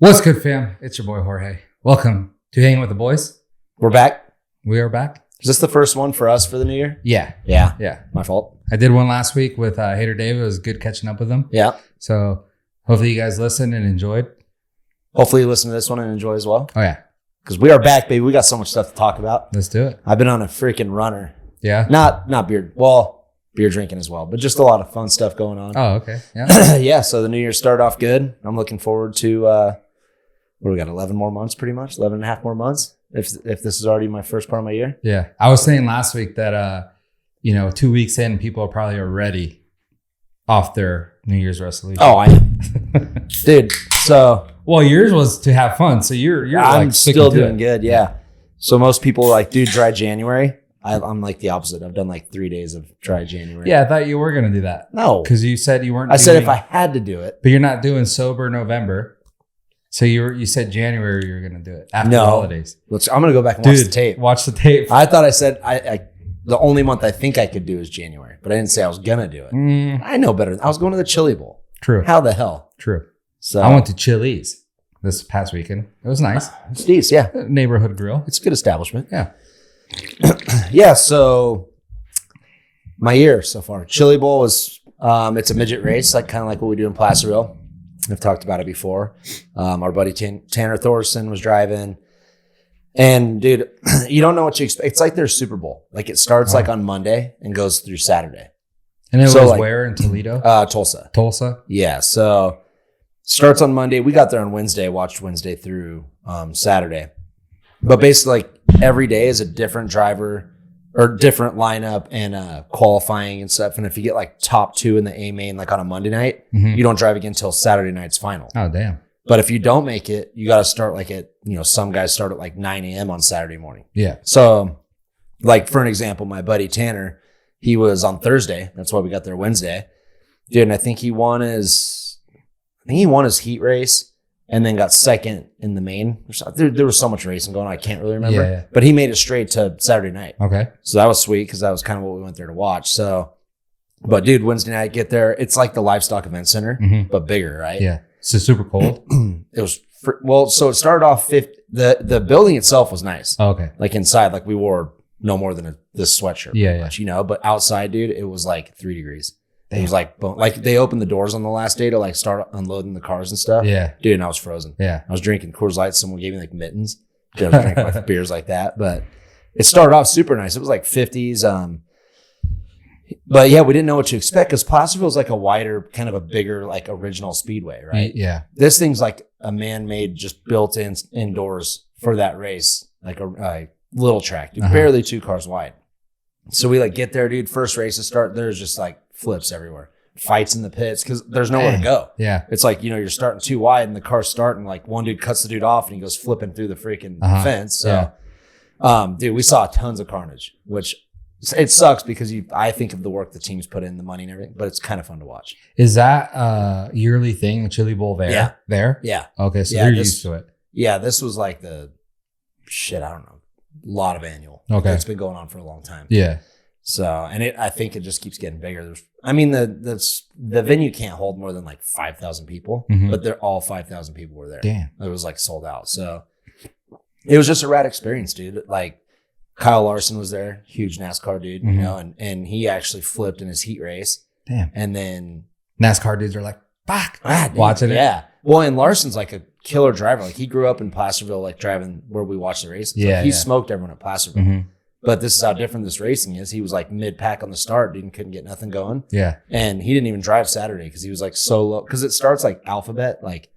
What's good, fam? It's your boy Jorge. Welcome to Hanging with the Boys. We're back. We are back. Is this the first one for us for the new year? Yeah. My fault. I did one last week with Hater Dave. It was good catching up with him. Yeah. So hopefully you guys listened and enjoyed. Hopefully you listen to this one and enjoy as well. Oh, yeah. Because we are back, baby. We got so much stuff to talk about. Let's do it. I've been on a freaking runner. Yeah. Not beer. Well, beer drinking as well, but just a lot of fun stuff going on. Oh, okay. Yeah. Yeah. So the new year started off good. I'm looking forward to, what do we got? 11 more months, pretty much 11 and a half more months. If this is already my first part of my year. Yeah. I was saying last week that, 2 weeks in, people are probably already off their New Year's resolution. Oh, I am. Dude. So. Well, yours was to have fun. So you're I'm like still doing good. Yeah. So most people like do dry January. I'm like the opposite. I've done like 3 days of dry January. Yeah. I thought you were going to do that. No. Because you said you weren't. I said if I had to do it. But you're not doing sober November. So you said January you were going to do it after the holidays. I'm going to go back and watch the tape. Watch the tape. I thought I said the only month I think I could do is January, but I didn't say I was going to do it. I know better. I was going to the Chili Bowl. True. How the hell? True. So I went to Chili's this past weekend. It was nice. It's decent, yeah. Neighborhood grill. It's a good establishment. Yeah. Yeah, so my year so far. Chili Bowl was it's a midget race, kind of like what we do in Placerville. I've talked about it before. Our buddy Tanner Thorson was driving. And dude, you don't know what you expect. It's like their Super Bowl. Like it starts like on Monday and goes through Saturday. And it was where in Toledo? Tulsa. Tulsa? Yeah. So starts on Monday. We got there on Wednesday, watched Wednesday through Saturday. But basically like every day is a different driver or different lineup and qualifying and stuff. And if you get like top two in the A main, like on a Monday night, you don't drive again until Saturday night's final. Oh, damn. But if you don't make it, you got to start like at, some guys start at like 9 a.m. on Saturday morning. Yeah. So like for an example, my buddy Tanner, he was on Thursday. That's why we got there Wednesday. Dude, and I think he won his heat race. And then got second in the main. There was so much racing going on. I can't really remember. Yeah. But he made it straight to Saturday night. Okay. So that was sweet because that was kind of what we went there to watch. So, but dude, Wednesday night, get there. It's like the Livestock Event Center, but bigger, right? Yeah. So super cold. It was, so it started off the building itself was nice. Oh, okay. Like inside, like we wore no more than this sweatshirt. Yeah. Much, but outside, dude, it was like 3 degrees. It was like they opened the doors on the last day to like start unloading the cars and stuff. Yeah. Dude, and I was frozen. Yeah. I was drinking Coors Light. Someone gave me like mittens. I was drinking like beers like that. But it started off super nice. It was like 50s. But yeah, we didn't know what to expect because Placerville is like a wider, kind of a bigger, like original speedway, right? Yeah. This thing's like a man-made, just built in indoors for that race, like a little track, dude, barely 2 cars wide. So we like get there, dude. First race to start, there's just like flips everywhere, fights in the pits because there's nowhere to go. Yeah. It's like, you're starting too wide and the car's starting, like one dude cuts the dude off and he goes flipping through the freaking fence. So, dude, we saw tons of carnage, which it sucks because I think of the work the teams put in, the money and everything, but it's kind of fun to watch. Is that a yearly thing, the Chili Bowl there? Yeah. There? Yeah. Okay. So they're used to it. Yeah. This was like I don't know, a lot of annual. Okay. It's been going on for a long time. Yeah. So, and I think it just keeps getting bigger. The venue can't hold more than like 5,000 people, but all 5,000 people were there. Damn. It was like sold out. So it was just a rad experience, dude. Like Kyle Larson was there, huge NASCAR dude, and he actually flipped in his heat race. Damn. And then NASCAR dudes are like, fuck, dude, watching it. Yeah. Well, and Larson's like a killer driver. Like he grew up in Placerville, like driving where we watched the races. Yeah. Like, he smoked everyone at Placerville. But this is how different this racing is. He was like mid-pack on the start, dude, and couldn't get nothing going. Yeah. And he didn't even drive Saturday because he was like so low. Because it starts like alphabet, like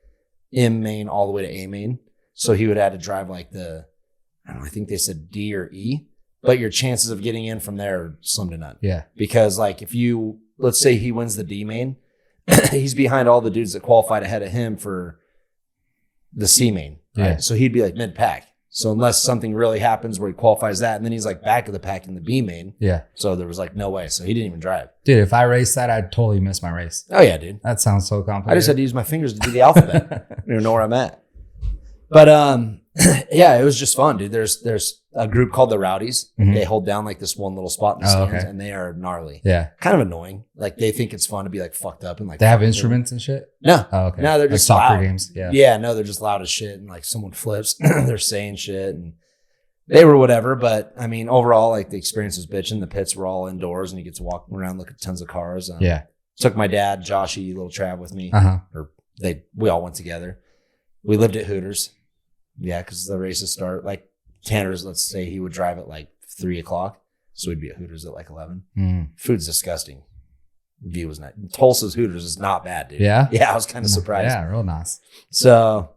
M main all the way to A main. So he would have to drive like I think they said D or E. But your chances of getting in from there are slim to none. Yeah. Because like let's say he wins the D main, he's behind all the dudes that qualified ahead of him for the C main. Right? Yeah. So he'd be like mid-pack. So unless something really happens where he qualifies that, and then he's like back of the pack in the B main. Yeah. So there was like no way. So he didn't even drive. Dude, if I raced that, I'd totally miss my race. Oh yeah, dude. That sounds so complicated. I just had to use my fingers to do the alphabet. I don't even know where I'm at. But Yeah, it was just fun, dude. There's a group called the Rowdies. Mhm. They hold down like this one little spot in the stands, and they are gnarly. Yeah. Kind of annoying. Like they think it's fun to be like fucked up and like. They have instruments and shit? No. Oh, okay. No, they're like just soccer loud. games. Yeah. Yeah, no, they're just loud as shit, and like someone flips, they're saying shit, and they were whatever. But I mean, overall, like the experience was bitching. The pits were all indoors, and you get to walk around, look at tons of cars. Yeah. Took my dad, Joshy, little Trav with me. Or we all went together. We lived at Hooters. Yeah, because the races start like Tanner's. Let's say he would drive at like 3:00, so we'd be at Hooters at like 11. Food's disgusting. View was not. Tulsa's Hooters is not bad, dude. Yeah, yeah, I was kind of surprised. Yeah, real nice. So,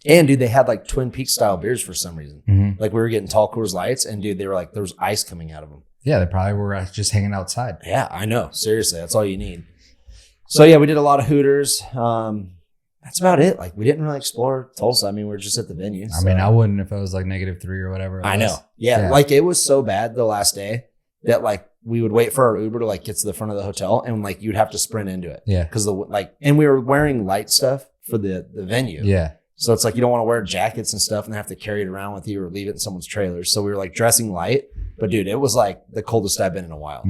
and dude, they had like Twin Peaks style beers for some reason. Like we were getting tall Coors Lights, and dude, they were like there was ice coming out of them. Yeah, they probably were just hanging outside. Yeah, I know. Seriously, that's all you need. So yeah, we did a lot of Hooters. That's about it. Like we didn't really explore Tulsa. I mean, we were just at the venue. I mean, I wouldn't if it was like -3 or whatever. I know. Yeah, like it was so bad the last day that like we would wait for our Uber to like get to the front of the hotel, and like you'd have to sprint into it. Yeah, because and we were wearing light stuff for the venue. Yeah, so it's like you don't want to wear jackets and stuff and have to carry it around with you or leave it in someone's trailer. So we were like dressing light, but dude, it was like the coldest I've been in a while.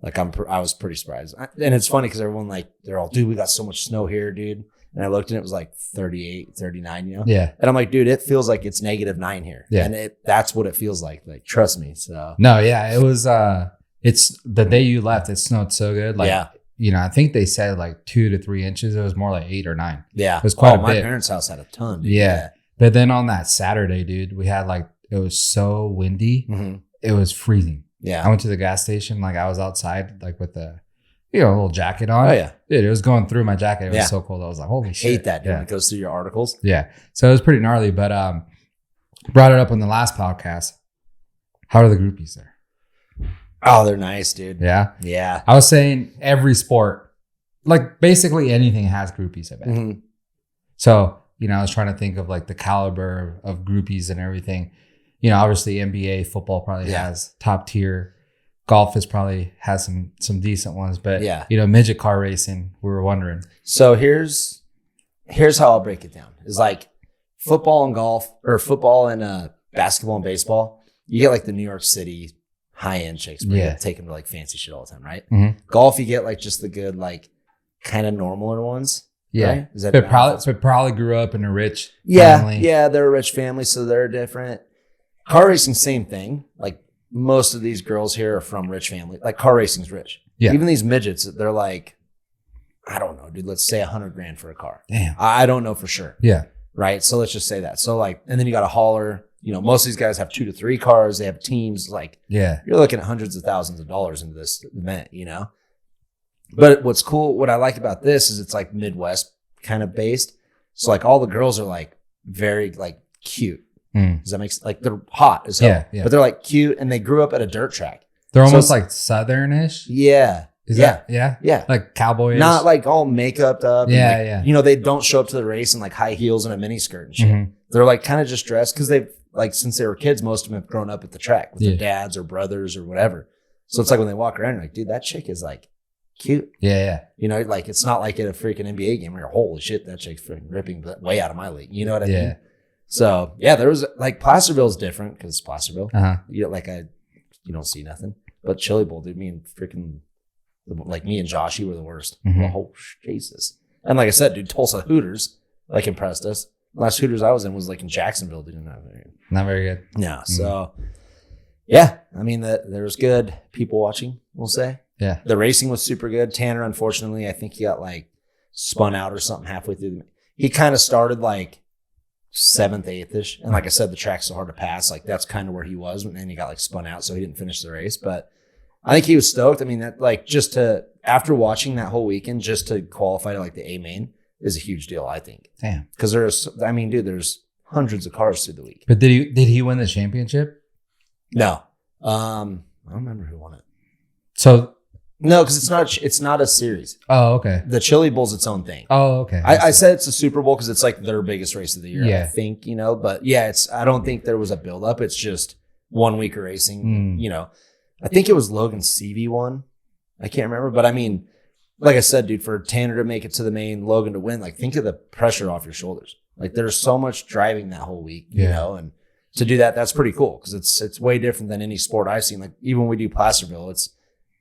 Like I was pretty surprised, and it's funny because everyone like they're all, dude, we got so much snow here, dude. And I looked and it was like 38, 39, you know? Yeah. And I'm like, dude, it feels like it's -9 here. Yeah. And that's what it feels like. Like, trust me. So no, yeah, it was it's the day you left, it snowed so good. Like you know, I think they said like 2 to 3 inches. It was more like 8 or 9. Yeah. It was quite a bit. My parents' house had a ton, dude. Yeah. But then on that Saturday, dude, we had like it was so windy. It was freezing. Yeah. I went to the gas station, like I was outside, like with the a little jacket on. Oh yeah. Dude, it was going through my jacket. It was so cold. I was like, holy shit. Hate that, dude, when it goes through your articles. Yeah. So it was pretty gnarly, but brought it up on the last podcast. How are the groupies there? Oh, they're nice, dude. Yeah. Yeah. I was saying every sport, like basically anything has groupies, I bet. So, you know, I was trying to think of like the caliber of groupies and everything. You know, obviously NBA, football probably has top tier. Golf probably has some decent ones, but you know, midget car racing, we were wondering. So here's how I'll break it down. It's like football and golf, or football and basketball and baseball. You get like the New York City high-end chicks, but you get to take them to like fancy shit all the time, right? Golf, you get like just the good, like kind of normaler ones. Yeah. Right? Is that but probably grew up in a rich family. Yeah, they're a rich family, so they're different. Car racing, same thing. Like most of these girls here are from rich family. Like car racing's rich. Yeah. Even these midgets, they're like, I don't know, dude. Let's say $100,000 for a car. Damn. I don't know for sure. Yeah. Right. So let's just say that. So like, and then you got a hauler. You know, most of these guys have 2 to 3 cars. They have teams. Like, you're looking at hundreds of thousands of dollars into this event. You know. But what's cool, what I like about this is it's like Midwest kind of based. So like all the girls are like very like cute. Does that make sense? Like they're hot as hell, but they're like cute, and they grew up at a dirt track. They're almost like Southern-ish. Yeah. Is that? Yeah. Like cowboy. Not like all makeup up. Yeah. And like, you know, they don't show up to the race in like high heels and a mini skirt and shit. They're like kind of just dressed because they've like, since they were kids, most of them have grown up at the track with their dads or brothers or whatever. So it's like when they walk around, you're like, dude, that chick is like cute. Yeah. You know, like it's not like at a freaking NBA game where you're, holy shit, that chick's freaking ripping way out of my league. You know what I mean? So yeah, there was like Placerville's different because it's Placerville. You get like you don't see nothing. But Chili Bowl, dude, me and Joshy were the worst. Oh Jesus! And like I said, dude, Tulsa Hooters like impressed us. The last Hooters I was in was like in Jacksonville, dude. Not very good. Yeah. So yeah, I mean there was good people watching. We'll say. Yeah. The racing was super good. Tanner, unfortunately, I think he got like spun out or something halfway through. He kind of started like 7th, 8th-ish. And like I said, the track's so hard to pass. Like that's kind of where he was. And then he got like spun out, so he didn't finish the race. But I think he was stoked. I mean, that like after watching that whole weekend, just to qualify to like the A main is a huge deal, I think. Damn. Because there's hundreds of cars through the week. But did he win the championship? No. I don't remember who won it. So no, because it's not a series. Oh, okay. The Chili Bowl's its own thing. Oh, okay. I said it's a Super Bowl because it's like their biggest race of the year. Yeah. I think, you know, but yeah, I don't think there was a build up. It's just 1 week of racing. You know, I think it was Logan CV won. I can't remember, but I mean, like I said, dude, for Tanner to make it to the main, Logan to win, like think of the pressure off your shoulders. Like there's so much driving that whole week, you know, and to do that, that's pretty cool because it's way different than any sport I've seen. Like even when we do Placerville, it's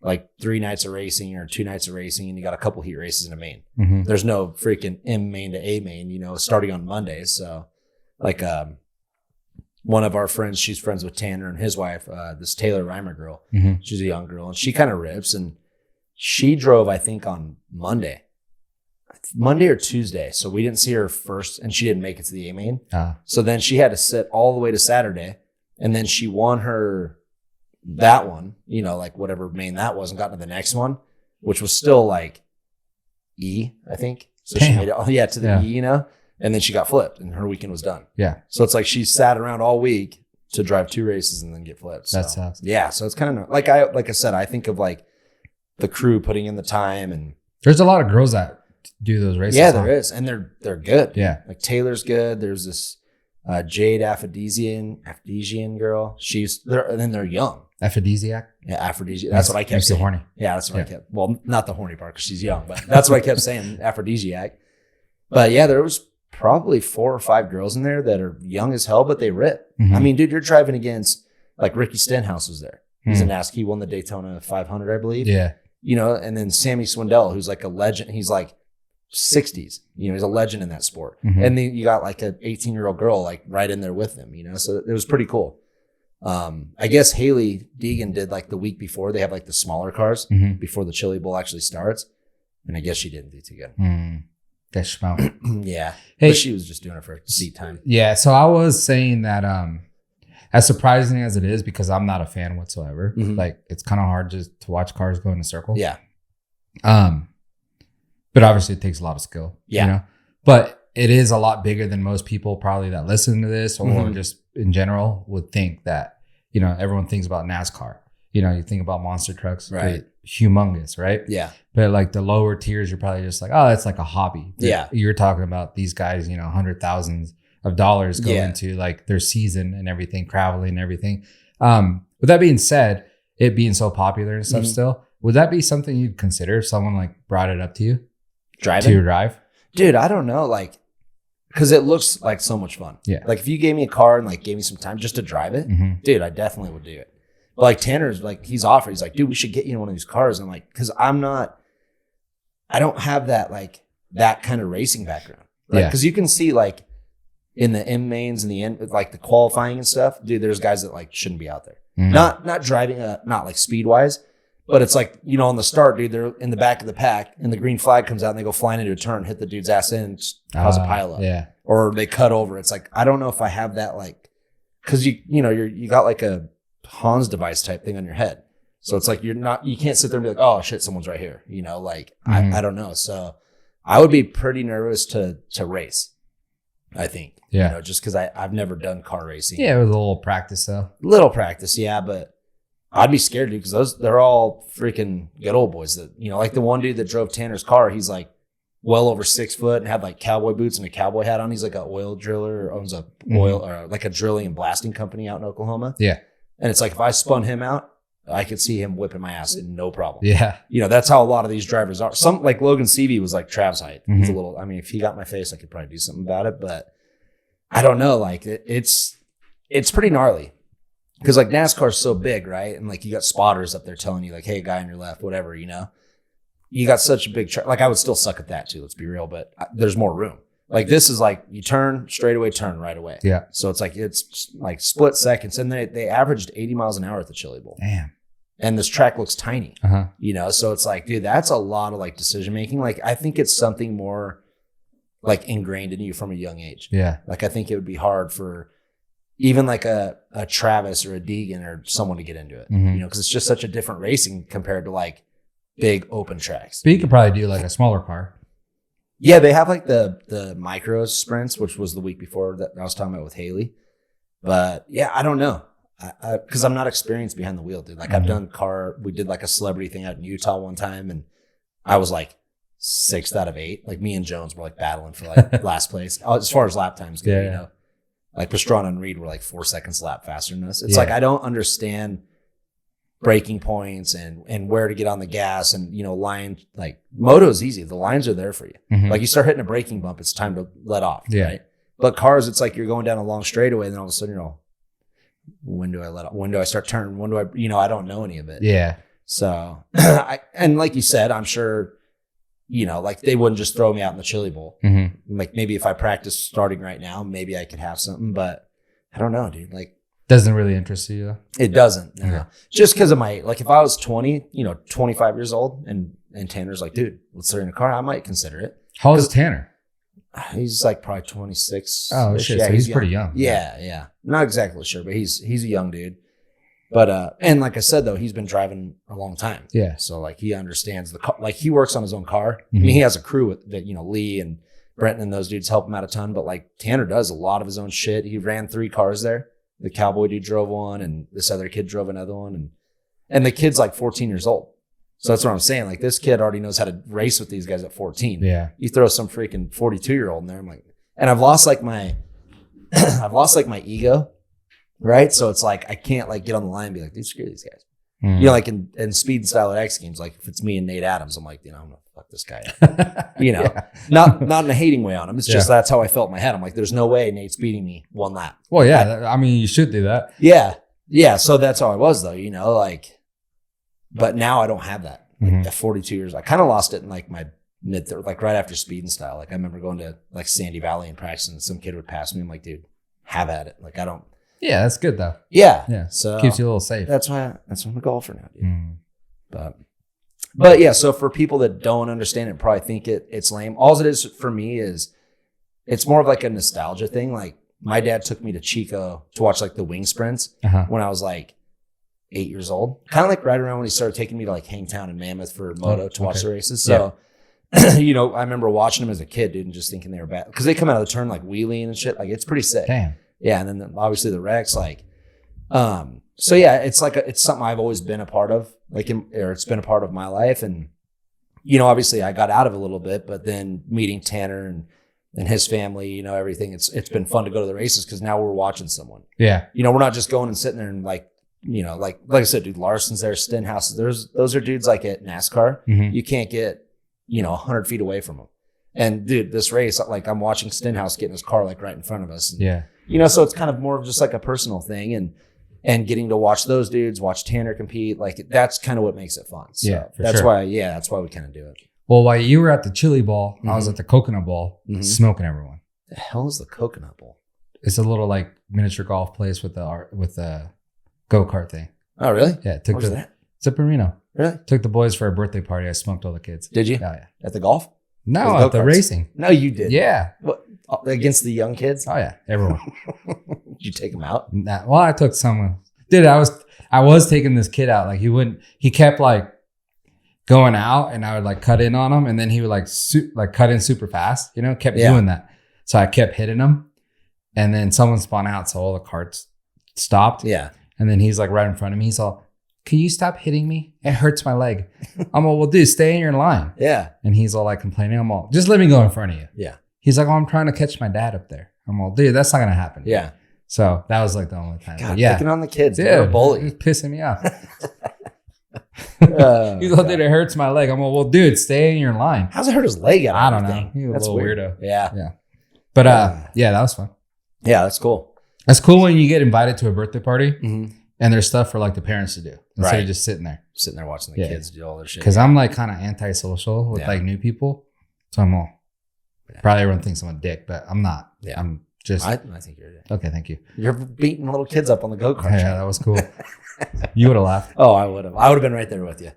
like 3 nights of racing or 2 nights of racing, and you got a couple heat races in a main. There's no freaking M main to A main, you know, starting on Mondays. So like one of our friends, she's friends with Tanner and his wife, this Taylor Reimer girl. She's a young girl, and she kind of rips, and she drove, I think, on Monday or Tuesday. So we didn't see her first, and she didn't make it to the A main. So then she had to sit all the way to Saturday, and then she won that one, you know, like whatever main that was, and got to the next one, which was still like E, I think. So she made it, to the E, you know, and then she got flipped, and her weekend was done. Yeah. So it's like she sat around all week to drive 2 races and then get flipped. So, that sucks. Yeah. So it's kind of like I said, I think of like the crew putting in the time, and there's a lot of girls that do those races. Yeah, there is, and they're good. Yeah. Like Taylor's good. There's this Jade Aphrodisian girl. They're young. Aphrodisiac? Yeah, aphrodisiac. That's what I kept saying. Horny. Yeah, that's what I kept. Well, not the horny part because she's young, but that's what I kept saying, aphrodisiac. But yeah, there was probably 4 or 5 girls in there that are young as hell, but they rip. I mean, dude, you're driving against, like Ricky Stenhouse was there. He's a NASCAR. He won the Daytona 500, I believe. Yeah. You know, and then Sammy Swindell, who's like a legend. He's like 60s. You know, he's a legend in that sport. And then you got like an 18-year-old girl like right in there with him, you know, so it was pretty cool. I guess Haley Deegan did like the week before. They have like the smaller cars before the Chili Bowl actually starts. And I guess she didn't do too good. That's yeah. Hey, but she was just doing it for seat time. Yeah. So I was saying that as surprising as it is, because I'm not a fan whatsoever, like it's kind of hard just to watch cars go in a circle. Yeah. But obviously it takes a lot of skill. Yeah. You know? But it is a lot bigger than most people probably that listen to this or just in general would think that, you know, everyone thinks about NASCAR. You know, you think about monster trucks, right? Humongous, right? Yeah. But like the lower tiers, you're probably just like, oh, that's like a hobby. But yeah. You're talking about these guys, you know, $100,000s of dollars go into like their season and everything, traveling and everything. With that being said, it being so popular and stuff still, would that be something you'd consider if someone like brought it up to you? Driving? To drive? Dude, I don't know. Like, because it looks like so much fun. Yeah. Like if you gave me a car and like gave me some time just to drive it, dude, I definitely would do it. But like Tanner's like, he's offered. He's like, dude, we should get you in one of these cars. And I'm like, because I don't have that like that kind of racing background. Right? Because you can see like in the M mains and the end, like the qualifying and stuff, dude, there's guys that like shouldn't be out there. Not driving, not like speed wise, but it's like, you know, on the start, dude, they're in the back of the pack and the green flag comes out and they go flying into a turn, hit the dude's ass in and cause a pile up. Yeah. Or they cut over. It's like, I don't know if I have that like, cause you know, you got like a Hans device type thing on your head. So it's like, you can't sit there and be like, oh shit, someone's right here. You know, like, I don't know. So I would be pretty nervous to race, I think. Yeah. You know, just cause I've never done car racing. Yeah. It was a little practice though. Little practice. Yeah. But I'd be scared, dude, because they're all freaking good old boys that, you know, like the one dude that drove Tanner's car, he's like well over 6 foot and had like cowboy boots and a cowboy hat on. He's like an oil driller or owns a oil or like a drilling and blasting company out in Oklahoma. Yeah. And it's like, if I spun him out, I could see him whipping my ass in no problem. Yeah. You know, that's how a lot of these drivers are. Some like Logan Seavey was like Trav's height. He's a little, I mean, if he got my face, I could probably do something about it, but I don't know. Like it's pretty gnarly. Because like NASCAR is so big, right? And like you got spotters up there telling you like, hey, guy on your left, whatever, you know? You got such a big like I would still suck at that too, let's be real, but there's more room. Like this is like you turn straight away, turn right away. Yeah. So it's like split seconds. And they averaged 80 miles an hour at the Chili Bowl. Damn. And this track looks tiny, you know? So it's like, dude, that's a lot of like decision making. Like I think it's something more like ingrained in you from a young age. Yeah. Like I think it would be hard for even like a Travis or a Deegan or someone to get into it, you know, because it's just such a different racing compared to like big open tracks. But you could probably do like a smaller car. Yeah, they have like the micro sprints, which was the week before that I was talking about with Haley. But yeah, I don't know. Because I'm not experienced behind the wheel, dude. Like I've done we did like a celebrity thing out in Utah one time and I was like 6th out of 8. Like me and Jones were like battling for like last place as far as lap times go, you know. Like Pastrana and Reed were like 4 seconds a lap faster than us. It's like I don't understand braking points and where to get on the gas and, you know, line. Like moto's easy. The lines are there for you. Like you start hitting a braking bump, it's time to let off, right? But cars, it's like you're going down a long straightaway, and then all of a sudden you're all, when do I start turning? When do I, I don't know any of it. Yeah. So, and like you said, I'm sure, like they wouldn't just throw me out in the chili bowl. Mm-hmm. Like maybe if I practice starting right now, maybe I could have something, but I don't know, dude. Like, doesn't really interest you though? It doesn't. Okay. Just because of if I was 20, 25 years old and Tanner's like, dude, let's throw in a car, I might consider it. How old is Tanner? He's like probably 26. Oh shit. Yeah, so he's pretty young. Yeah. Not exactly sure, but he's a young dude. But, and like I said, though, he's been driving a long time. Yeah. So like he understands the car, like he works on his own car. Mm-hmm. I mean, he has a crew with that, Lee and Brenton and those dudes help him out a ton, but like Tanner does a lot of his own shit. He ran 3 cars there. The cowboy dude drove one and this other kid drove another one. And the kid's like 14 years old. So that's what I'm saying. Like this kid already knows how to race with these guys at 14. Yeah. You throw some freaking 42-year-old in there. I'm like, and I've lost like my ego. Right. So it's like, I can't like get on the line and be like, dude, screw these guys. Mm. Like in Speed and Style at X Games, like if it's me and Nate Adams, I'm like, I'm going to fuck this guy up. Yeah. Not in a hating way on him. It's just that's how I felt in my head. I'm like, there's no way Nate's beating me one lap. Well, yeah. I mean, you should do that. Yeah. Yeah. So that's how I was though, like, but now I don't have that. Like, Mm-hmm. at 42 years, I kind of lost it in like my like right after Speed and Style. Like I remember going to like Sandy Valley and practicing and some kid would pass me. I'm like, dude, have at it. Like I don't. Yeah, that's good though. Yeah. Yeah. So Keeps you a little safe. That's why I'm a golfer now, dude. Mm. But yeah, so for people that don't understand it, probably think it's lame. All it is for me is it's more of like a nostalgia thing. Like my dad took me to Chico to watch like the wing sprints when I was like 8 years old. Kind of like right around when he started taking me to like Hangtown and Mammoth for moto to watch the races. So, I remember watching them as a kid, dude, and just thinking they were bad. Because they come out of the turn like wheeling and shit. Like it's pretty sick. Damn. Yeah, and then obviously the wrecks, like, so yeah, it's like it's something I've always been a part of, or it's been a part of my life, and obviously I got out of it a little bit, but then meeting Tanner and his family, everything, it's been fun to go to the races because now we're watching someone. Yeah, we're not just going and sitting there and like like I said, dude, Larson's there, Stenhouse, those are dudes like at NASCAR, you can't get 100 feet away from them, and dude, this race, like I'm watching Stenhouse get in his car like right in front of us, and, yeah. So it's kind of more of just like a personal thing and getting to watch those dudes, watch Tanner compete. Like that's kind of what makes it fun. So that's why we kind of do it. Well, while you were at the chili ball, I was at the coconut ball smoking everyone. The hell is the coconut bowl? It's a little like miniature golf place with the go-kart thing. Oh, really? Yeah. Where's that? It's up in Reno. Really? Took the boys for a birthday party. I smoked all the kids. Did you? Oh, yeah. At the golf? No, Or at the go-karts? racing. No, you did. Yeah. What? Against the young kids? Oh, yeah. Everyone. Did you take them out? Nah, well, I took someone. Dude, I was taking this kid out. Like he kept like going out and I would like cut in on him and then he would like cut in super fast, kept doing that. So I kept hitting him and then someone spun out. So all the carts stopped. Yeah. And then he's like right in front of me. He's all, can you stop hitting me? It hurts my leg. I'm all, well, dude, stay in your line. Yeah. And he's all like complaining. I'm all, just let me go in front of you. Yeah. He's like, oh, I'm trying to catch my dad up there. I'm all, dude, that's not going to happen. Yeah. So that was like the only time. God, yeah. picking on the kids. Dude, They're a bully. It's pissing me off. Oh, He's like, dude, it hurts my leg. I'm like, well, dude, stay in your line. How's it hurt his leg out? I don't know. He's a That's little weird. weirdo. Yeah. Yeah. But yeah, that was fun. Yeah, that's cool. That's cool when you get invited to a birthday party Mm-hmm. and there's stuff for like the parents to do instead Right. of just sitting there. Sitting there watching the kids do all their shit. Because I'm like kind of antisocial with like new people. So I'm all, probably everyone thinks I'm a dick, but I'm not. Yeah. I'm just. I think you're a dick. Okay, thank you. You're beating little kids up on the go-kart. Yeah, that was cool. You would have laughed. Oh, I would have. I would have been right there with you.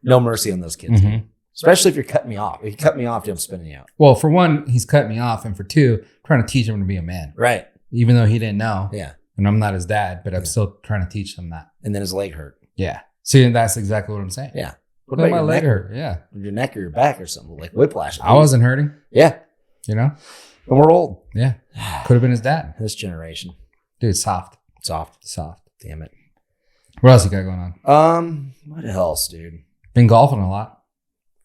No mercy on those kids. Mhm. Especially if you're cutting me off. If you cut me off, I'm spinning you out. Well, for one, he's cut me off. And for two, I'm trying to teach him to be a man. Right. Even though he didn't know. Yeah. And I'm not his dad, but I'm still trying to teach him that. And then his leg hurt. Yeah. See, that's exactly what I'm saying. Yeah. What Look, about my your leg neck? hurt. Yeah. Your neck or your back or something like whiplash. I wasn't hurting, Yeah. And we're old. Yeah. Could have been his dad. This generation. Dude, soft. Soft. Damn it. What else you got going on? What else, dude? Been golfing a lot.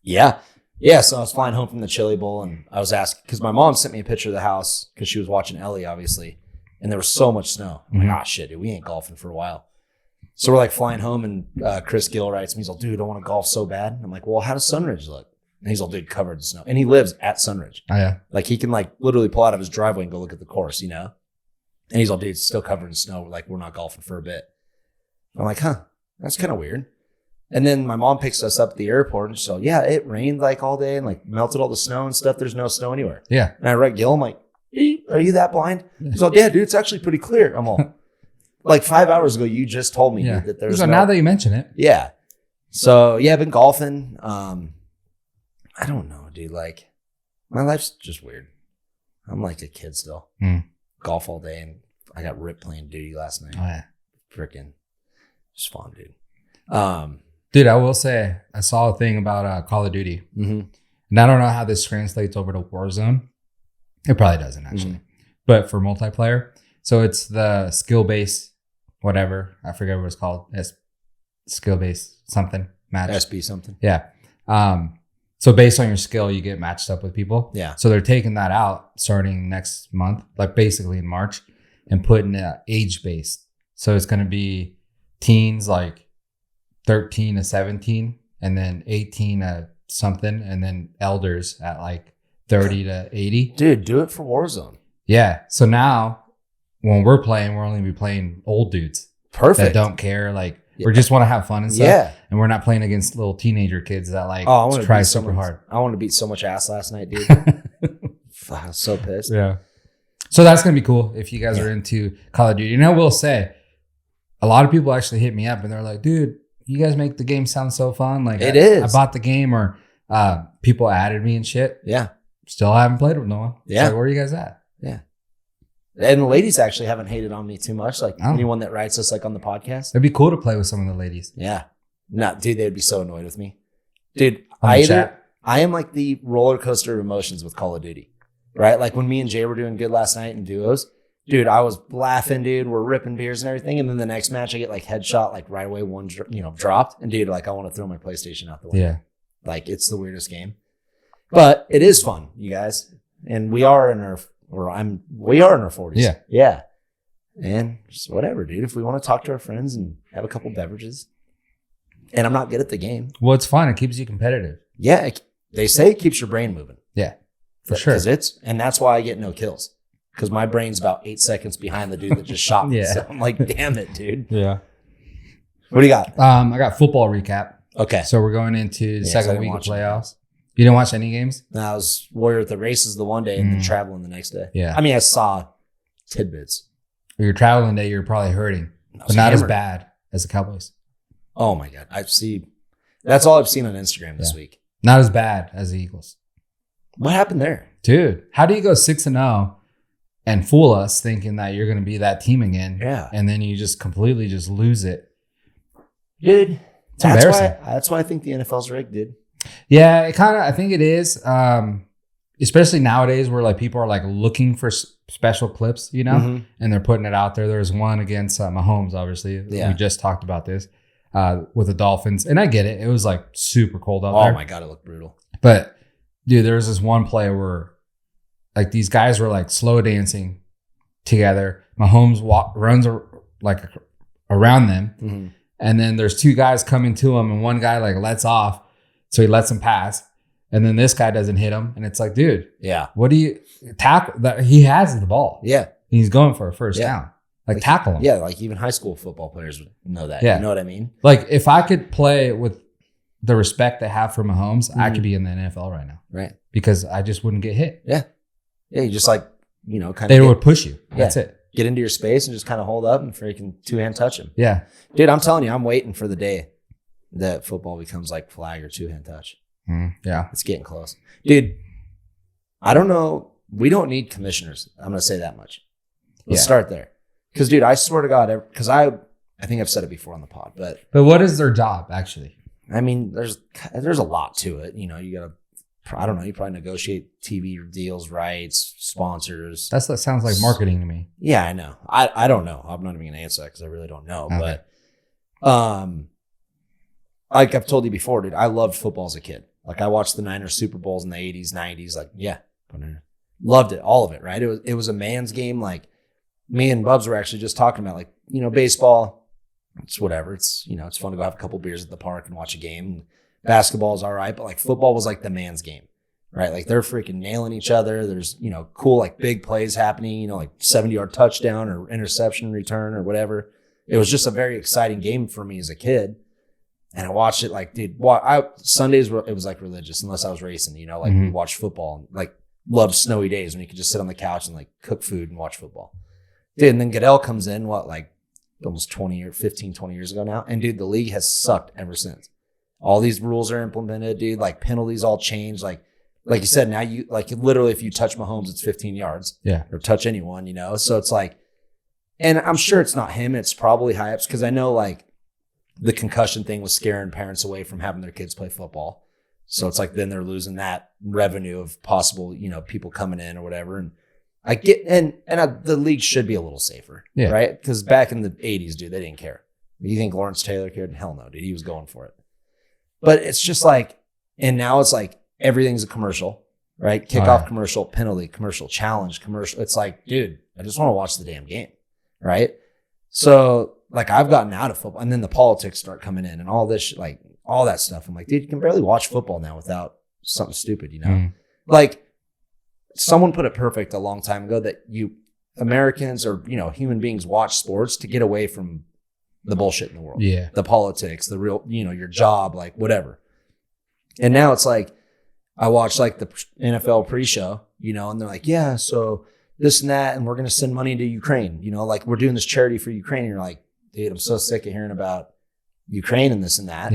Yeah. Yeah. So I was flying home from the Chili Bowl and I was asking because my mom sent me a picture of the house because she was watching Ellie, obviously. And there was so much snow. I'm like, shit, dude, we ain't golfing for a while. So we're like flying home and Chris Gill writes me, he's like, dude, I want to golf so bad. And I'm like, well, how does Sunridge look? And he's all, dude, covered in snow. And he lives at Sunridge. Oh, yeah. Like he can like literally pull out of his driveway and go look at the course, you know? And he's all, dude, it's still covered in snow. Like we're not golfing for a bit. I'm like, huh, that's kind of weird. And then my mom picks us up at the airport and she's all, yeah, it rained like all day and like melted all the snow and stuff. There's no snow anywhere. Yeah. And I write Gil, I'm like, are you that blind? He's all, yeah, dude, it's actually pretty clear. I'm all, like 5 hours ago, you just told me dude, that there's now that you mention it. Yeah. So yeah, I've been golfing. I don't know, dude. Like my life's just weird. I'm like a kid still. Golf all day, and I got ripped playing duty last night. Oh yeah. Freaking just fun, dude. Dude, I will say I saw a thing about Call of Duty, and I don't know how this translates over to Warzone. It probably doesn't actually, but for multiplayer, so it's the skill based, whatever, I forget what it's called. Skill based something match. SB something. Yeah. So based on your skill, you get matched up with people. Yeah. So they're taking that out starting next month, like basically in March, and putting it age based. So it's going to be teens like 13 to 17, and then 18 to something, and then elders at like 30 to 80. Dude, do it for Warzone. Yeah. So now when we're playing, we're only be playing old dudes. Perfect. That don't care. Like, we just want to have fun and stuff. Yeah. And we're not playing against little teenager kids that like try super hard. I want to beat so much ass last night, dude. I was so pissed. Yeah. So that's going to be cool if you guys are into Call of Duty. And I will say, a lot of people actually hit me up and they're like, dude, you guys make the game sound so fun. Like it is. I bought the game, or people added me and shit. Yeah. Still haven't played with no one. Yeah. Like, where are you guys at? Yeah. And the ladies actually haven't hated on me too much. Like anyone that writes us like on the podcast. It'd be cool to play with some of the ladies. Yeah. No, dude, they'd be so annoyed with me. Dude, I am like the roller coaster of emotions with Call of Duty. Right? Like when me and Jay were doing good last night in duos, dude, I was laughing, dude. We're ripping beers and everything. And then the next match, I get like headshot, like right away, one, dropped. And dude, like I want to throw my PlayStation out the window. Yeah. Like it's the weirdest game. But it is fun, you guys. And we are in our 40s. Yeah. Yeah. And just whatever, dude. If we want to talk to our friends and have a couple beverages. And I'm not good at the game. Well, it's fun. It keeps you competitive. Yeah. They say it keeps your brain moving. Yeah. For sure. And that's why I get no kills. Because my brain's about 8 seconds behind the dude that just shot me. Yeah. So I'm like, damn it, dude. Yeah. What do you got? I got football recap. Okay. So we're going into the second week of playoffs. Games. You didn't watch any games? No, I was Warrior at the races the one day and then traveling the next day. Yeah. I mean, I saw tidbits. You're traveling day, you're probably hurting. But not as bad as the Cowboys. Oh my God. That's all I've seen on Instagram this week. Not as bad as the Eagles. What happened there? Dude, how do you go 6-0 and fool us thinking that you're going to be that team again? Yeah. And then you just completely just lose it. Dude, it's embarrassing. That's why I think the NFL's rigged, dude. Yeah, I think it is. Especially nowadays where like people are like looking for special clips, and they're putting it out there. There's one against Mahomes, obviously. Yeah. We just talked about this with the Dolphins. And I get it. It was like super cold out there. Oh my God, it looked brutal. But dude, there was this one play where like these guys were like slow dancing together. Mahomes runs like around them. And then there's two guys coming to him and one guy like lets off. So he lets him pass. And then this guy doesn't hit him. And it's like, dude, what do you tackle that? He has the ball. Yeah. He's going for a first down. Like tackle him. Yeah. Like even high school football players would know that. Yeah. You know what I mean? Like if I could play with the respect they have for Mahomes, I could be in the NFL right now. Right. Because I just wouldn't get hit. Yeah. Yeah. You just like, kind of. They would push you. That's it. Get into your space and just kind of hold up and freaking two-hand touch him. Yeah. Dude, I'm telling you, I'm waiting for the day that football becomes like flag or two-hand touch. Yeah. It's getting close. Dude, I don't know. We don't need commissioners. I'm going to say that much. Let's start there. Because, dude, I swear to God, because I think I've said it before on the pod, but what is their job, actually? I mean, there's a lot to it. You got to, I don't know, you probably negotiate TV deals, rights, sponsors. That sounds like marketing to me. Yeah, I know. I don't know. I'm not even going to answer that because I really don't know. Okay. But like I've told you before, dude, I loved football as a kid. Like I watched the Niners Super Bowls in the 80s, 90s. Like, yeah, loved it, all of it, right? It was a man's game. Like me and Bubs were actually just talking about like, baseball. It's whatever. It's, it's fun to go have a couple beers at the park and watch a game. Basketball's all right, but like football was like the man's game, right? Like they're freaking nailing each other. There's, cool, like big plays happening, like 70-yard touchdown or interception return or whatever. It was just a very exciting game for me as a kid. And I watched it like, dude, Sundays, it was like religious unless I was racing, we watched football and like loved snowy days when you could just sit on the couch and like cook food and watch football. Dude, and then Goodell comes in, almost 20 years ago now. And dude, the league has sucked ever since. All these rules are implemented, dude, like penalties all changed. Like you said, now you like literally if you touch Mahomes, it's 15 yards. Yeah. Or touch anyone, So it's like, and I'm sure it's not him. It's probably high ups because I know like the concussion thing was scaring parents away from having their kids play football. So it's like then they're losing that revenue of possible, people coming in or whatever. And I get, the league should be a little safer, right? Because back in the 80s, dude, they didn't care. You think Lawrence Taylor cared? Hell no, dude. He was going for it. But it's just like, and now it's like everything's a commercial, right? Kickoff commercial, penalty commercial, challenge commercial. It's like, dude, I just want to watch the damn game, right? So like I've gotten out of football, and then the politics start coming in and all this, like all that stuff. I'm like, dude, you can barely watch football now without something stupid, Like someone put it perfect a long time ago that Americans or, human beings watch sports to get away from the bullshit in the world. Yeah. The politics, the real, your job, like whatever. And now it's like, I watch like the NFL pre-show, and they're like, yeah, so this and that, and we're going to send money to Ukraine, like we're doing this charity for Ukraine. And you're like, dude, I'm so sick of hearing about Ukraine and this and that,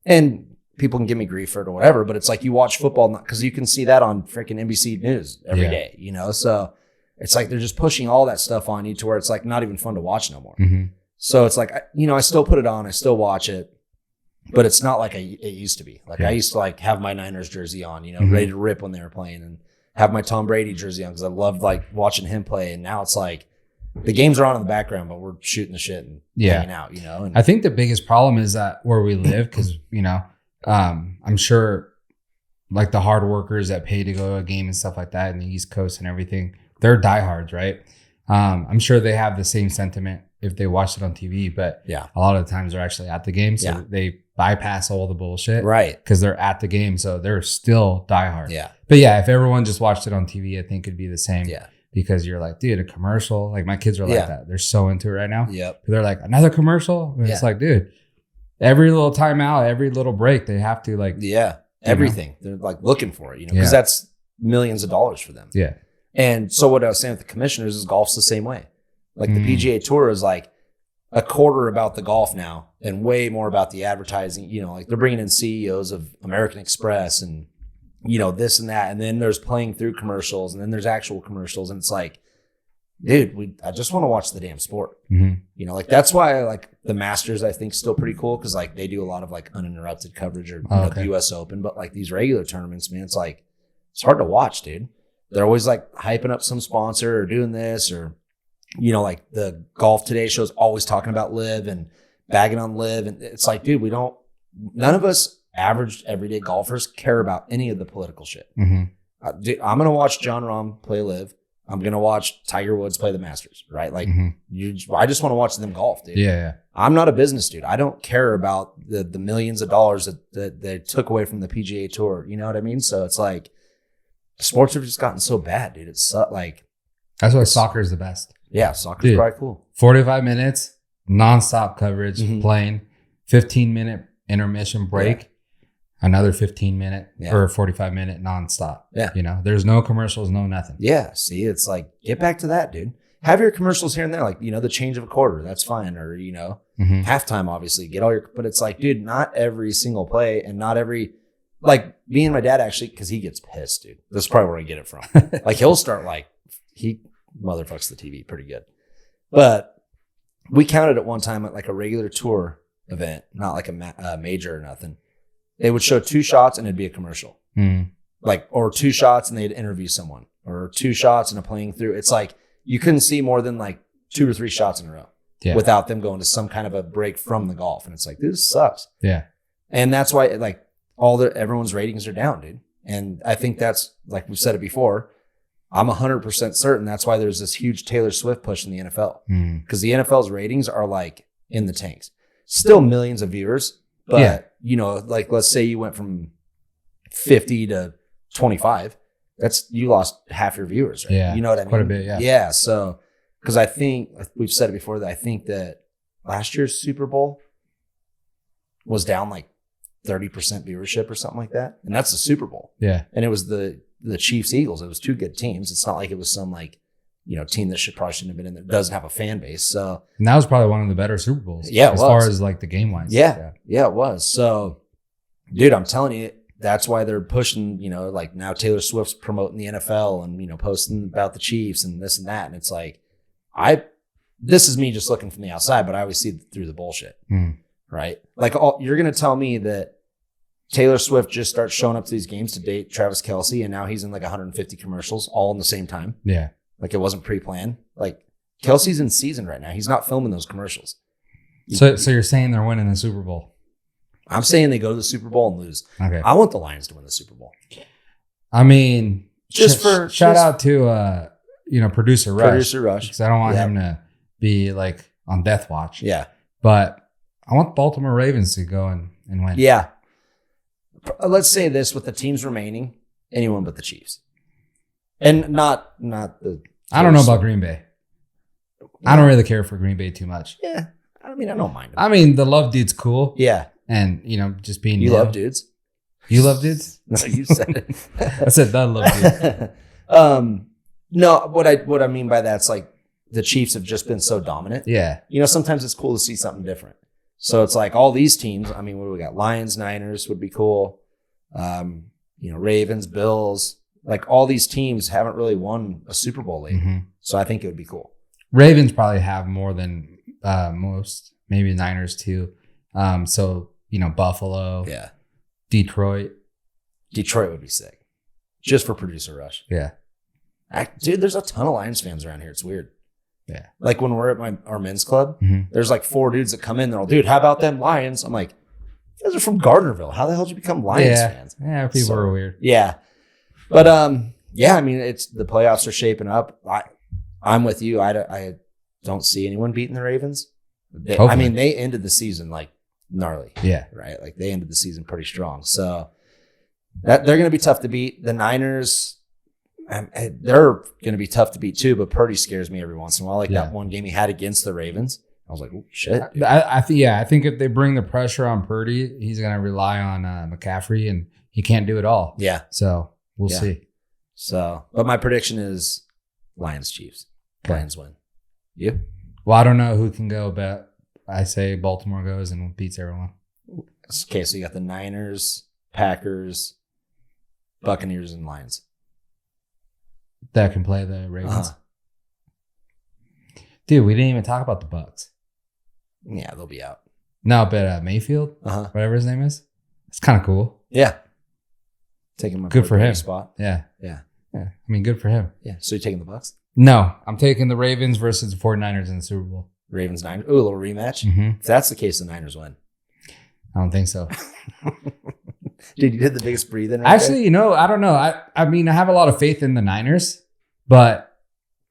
and people can give me grief for it or whatever, but it's like you watch football because you can see that on freaking NBC News every day, so it's like they're just pushing all that stuff on you to where it's like not even fun to watch no more. Mm-hmm. So it's like, I still put it on, I still watch it, but it's not like it used to be. Like I used to like have my Niners jersey on, ready to rip when they were playing, and have my Tom Brady jersey on because I loved like watching him play. And now it's like the games are on in the background, but we're shooting the shit and hanging out, And I think the biggest problem is that where we live, because, I'm sure like the hard workers that pay to go to a game and stuff like that in the East Coast and everything, they're diehards, right? I'm sure they have the same sentiment if they watched it on TV, but a lot of the times they're actually at the game. So they bypass all the bullshit. Right. Because they're at the game. So they're still diehard. Yeah. But yeah, if everyone just watched it on TV, I think it'd be the same. Yeah. Because you're like, dude, a commercial. Like my kids are like that. They're so into it right now. Yep. They're like, another commercial? And it's like, dude, every little timeout, every little break, they have to like. Yeah. Everything. They're like looking for it, because that's millions of dollars for them. Yeah. And so what I was saying with the commissioners is golf's the same way. Like the PGA Tour is like a quarter about the golf now and way more about the advertising. Like they're bringing in CEOs of American Express and, this and that. And then there's playing through commercials and then there's actual commercials. And it's like, dude, I just want to watch the damn sport. Mm-hmm. Like that's why like the Masters, I think, still pretty cool because like they do a lot of like uninterrupted coverage or the US Open. But like these regular tournaments, man, it's like, it's hard to watch, dude. They're always like hyping up some sponsor or doing this or, like the Golf Today show's always talking about Live and bagging on Live. And it's like, dude, none of us average everyday golfers care about any of the political shit. Mm-hmm. Dude, I'm going to watch John Rahm play Live. I'm going to watch Tiger Woods play the Masters, right? Like I just want to watch them golf, dude. Yeah. I'm not a business dude. I don't care about the millions of dollars that they took away from the PGA Tour. You know what I mean? So it's like sports have just gotten so bad, dude. It's like. That's why soccer is the best. Yeah, soccer's probably cool. 45 minutes, nonstop coverage, playing, 15-minute intermission break, another 15-minute or 45-minute nonstop. Yeah. There's no commercials, no nothing. Yeah. See, it's like, get back to that, dude. Have your commercials here and there, like, the change of a quarter, that's fine. Or, halftime, obviously, but it's like, dude, not every single play and not every, like me and my dad actually, because he gets pissed, dude. This is probably where I get it from. Like he'll start he motherfucks the TV pretty good. But we counted at one time at like a regular tour event, not like a major or nothing. They would show 2 shots and it'd be a commercial. Or 2 shots and they'd interview someone or 2 shots and a playing through. It's like you couldn't see more than like 2 or 3 shots in a row without them going to some kind of a break from the golf. And it's like, this sucks. Yeah. And that's why like everyone's ratings are down, dude. And I think that's like we've said it before. I'm 100% certain that's why there's this huge Taylor Swift push in the NFL because the NFL's ratings are like in the tanks. Still millions of viewers, But, like let's say you went from 50 to 25. You lost half your viewers, right? Yeah. You know what I mean? Quite a bit, yeah. Yeah. So, because I think we've said it before that I think that last year's Super Bowl was down like 30% viewership or something like that. And that's the Super Bowl. Yeah. And it was the Chiefs Eagles. It was two good teams. It's not like it was some team that probably shouldn't have been in there. Doesn't have a fan base. So, and that was probably one of the better Super Bowls. Yeah, as far as like the game wise. Yeah, it was. So, dude, I'm telling you, that's why they're pushing, like now Taylor Swift's promoting the NFL and, posting about the Chiefs and this and that. And it's like, this is me just looking from the outside, but I always see through the bullshit, right? Like you're going to tell me that Taylor Swift just starts showing up to these games to date Travis Kelce, and now he's in like 150 commercials all in the same time. Yeah. Like it wasn't pre-planned. Like Kelce's in season right now. He's not filming those commercials. So you're saying they're winning the Super Bowl? I'm saying they go to the Super Bowl and lose. Okay. I want the Lions to win the Super Bowl. I mean, shout out to producer Rush. Producer Rush. Because I don't want him to be like on death watch. Yeah. But I want the Baltimore Ravens to go and win. Yeah. Let's say this with the teams remaining, anyone but the Chiefs. And not the I don't know about Green Bay. Yeah. I don't really care for Green Bay too much. Yeah. I mean, I don't mind them. I mean, the love dude's cool. Yeah. And, just being... You love dudes? You love dudes? No, you said it. I said that love dude. No, what I mean by that's like the Chiefs have just been so dominant. Yeah. Sometimes it's cool to see something different. So it's like all these teams, I mean, what do we got? Lions, Niners would be cool. Ravens, Bills. Like all these teams haven't really won a Super Bowl lately. Mm-hmm. So I think it would be cool. Ravens probably have more than most. Maybe Niners too. Buffalo. Yeah. Detroit would be sick. Just for producer Rush. Yeah. Dude, there's a ton of Lions fans around here. It's weird. Yeah. Like when we're at our men's club, there's like 4 dudes that come in. They're all, dude, how about them Lions? I'm like, you guys are from Gardnerville. How the hell did you become Lions fans? Yeah, people are weird. Yeah. But, I mean, it's the playoffs are shaping up. I'm with you. I don't see anyone beating the Ravens. They ended the season like gnarly. Yeah. Right? Like they ended the season pretty strong. So they're going to be tough to beat. The Niners, they're going to be tough to beat too, but Purdy scares me every once in a while. Like that one game he had against the Ravens. I was like, oh, shit. I think if they bring the pressure on Purdy, he's going to rely on McCaffrey, and he can't do it all. Yeah. So we'll see. So, but my prediction is Lions Chiefs. Okay. Lions win. You? Well, I don't know who can go, but I say Baltimore goes and beats everyone. Okay, so you got the Niners, Packers, Buccaneers, and Lions. That can play the Ravens. Dude, we didn't even talk about the Bucs. Yeah, they'll be out. No, but Mayfield, whatever his name is, it's kind of cool. Yeah. Taking my good for him. Spot. Yeah. I mean, good for him. Yeah. So you're taking the Bucs? No, I'm taking the Ravens versus the 49ers in the Super Bowl. Ravens, Niners. Ooh, a little rematch. Mm-hmm. If that's the case, the Niners win. I don't think so. Dude, you did the biggest breathing. Actually, I don't know. I mean, I have a lot of faith in the Niners, but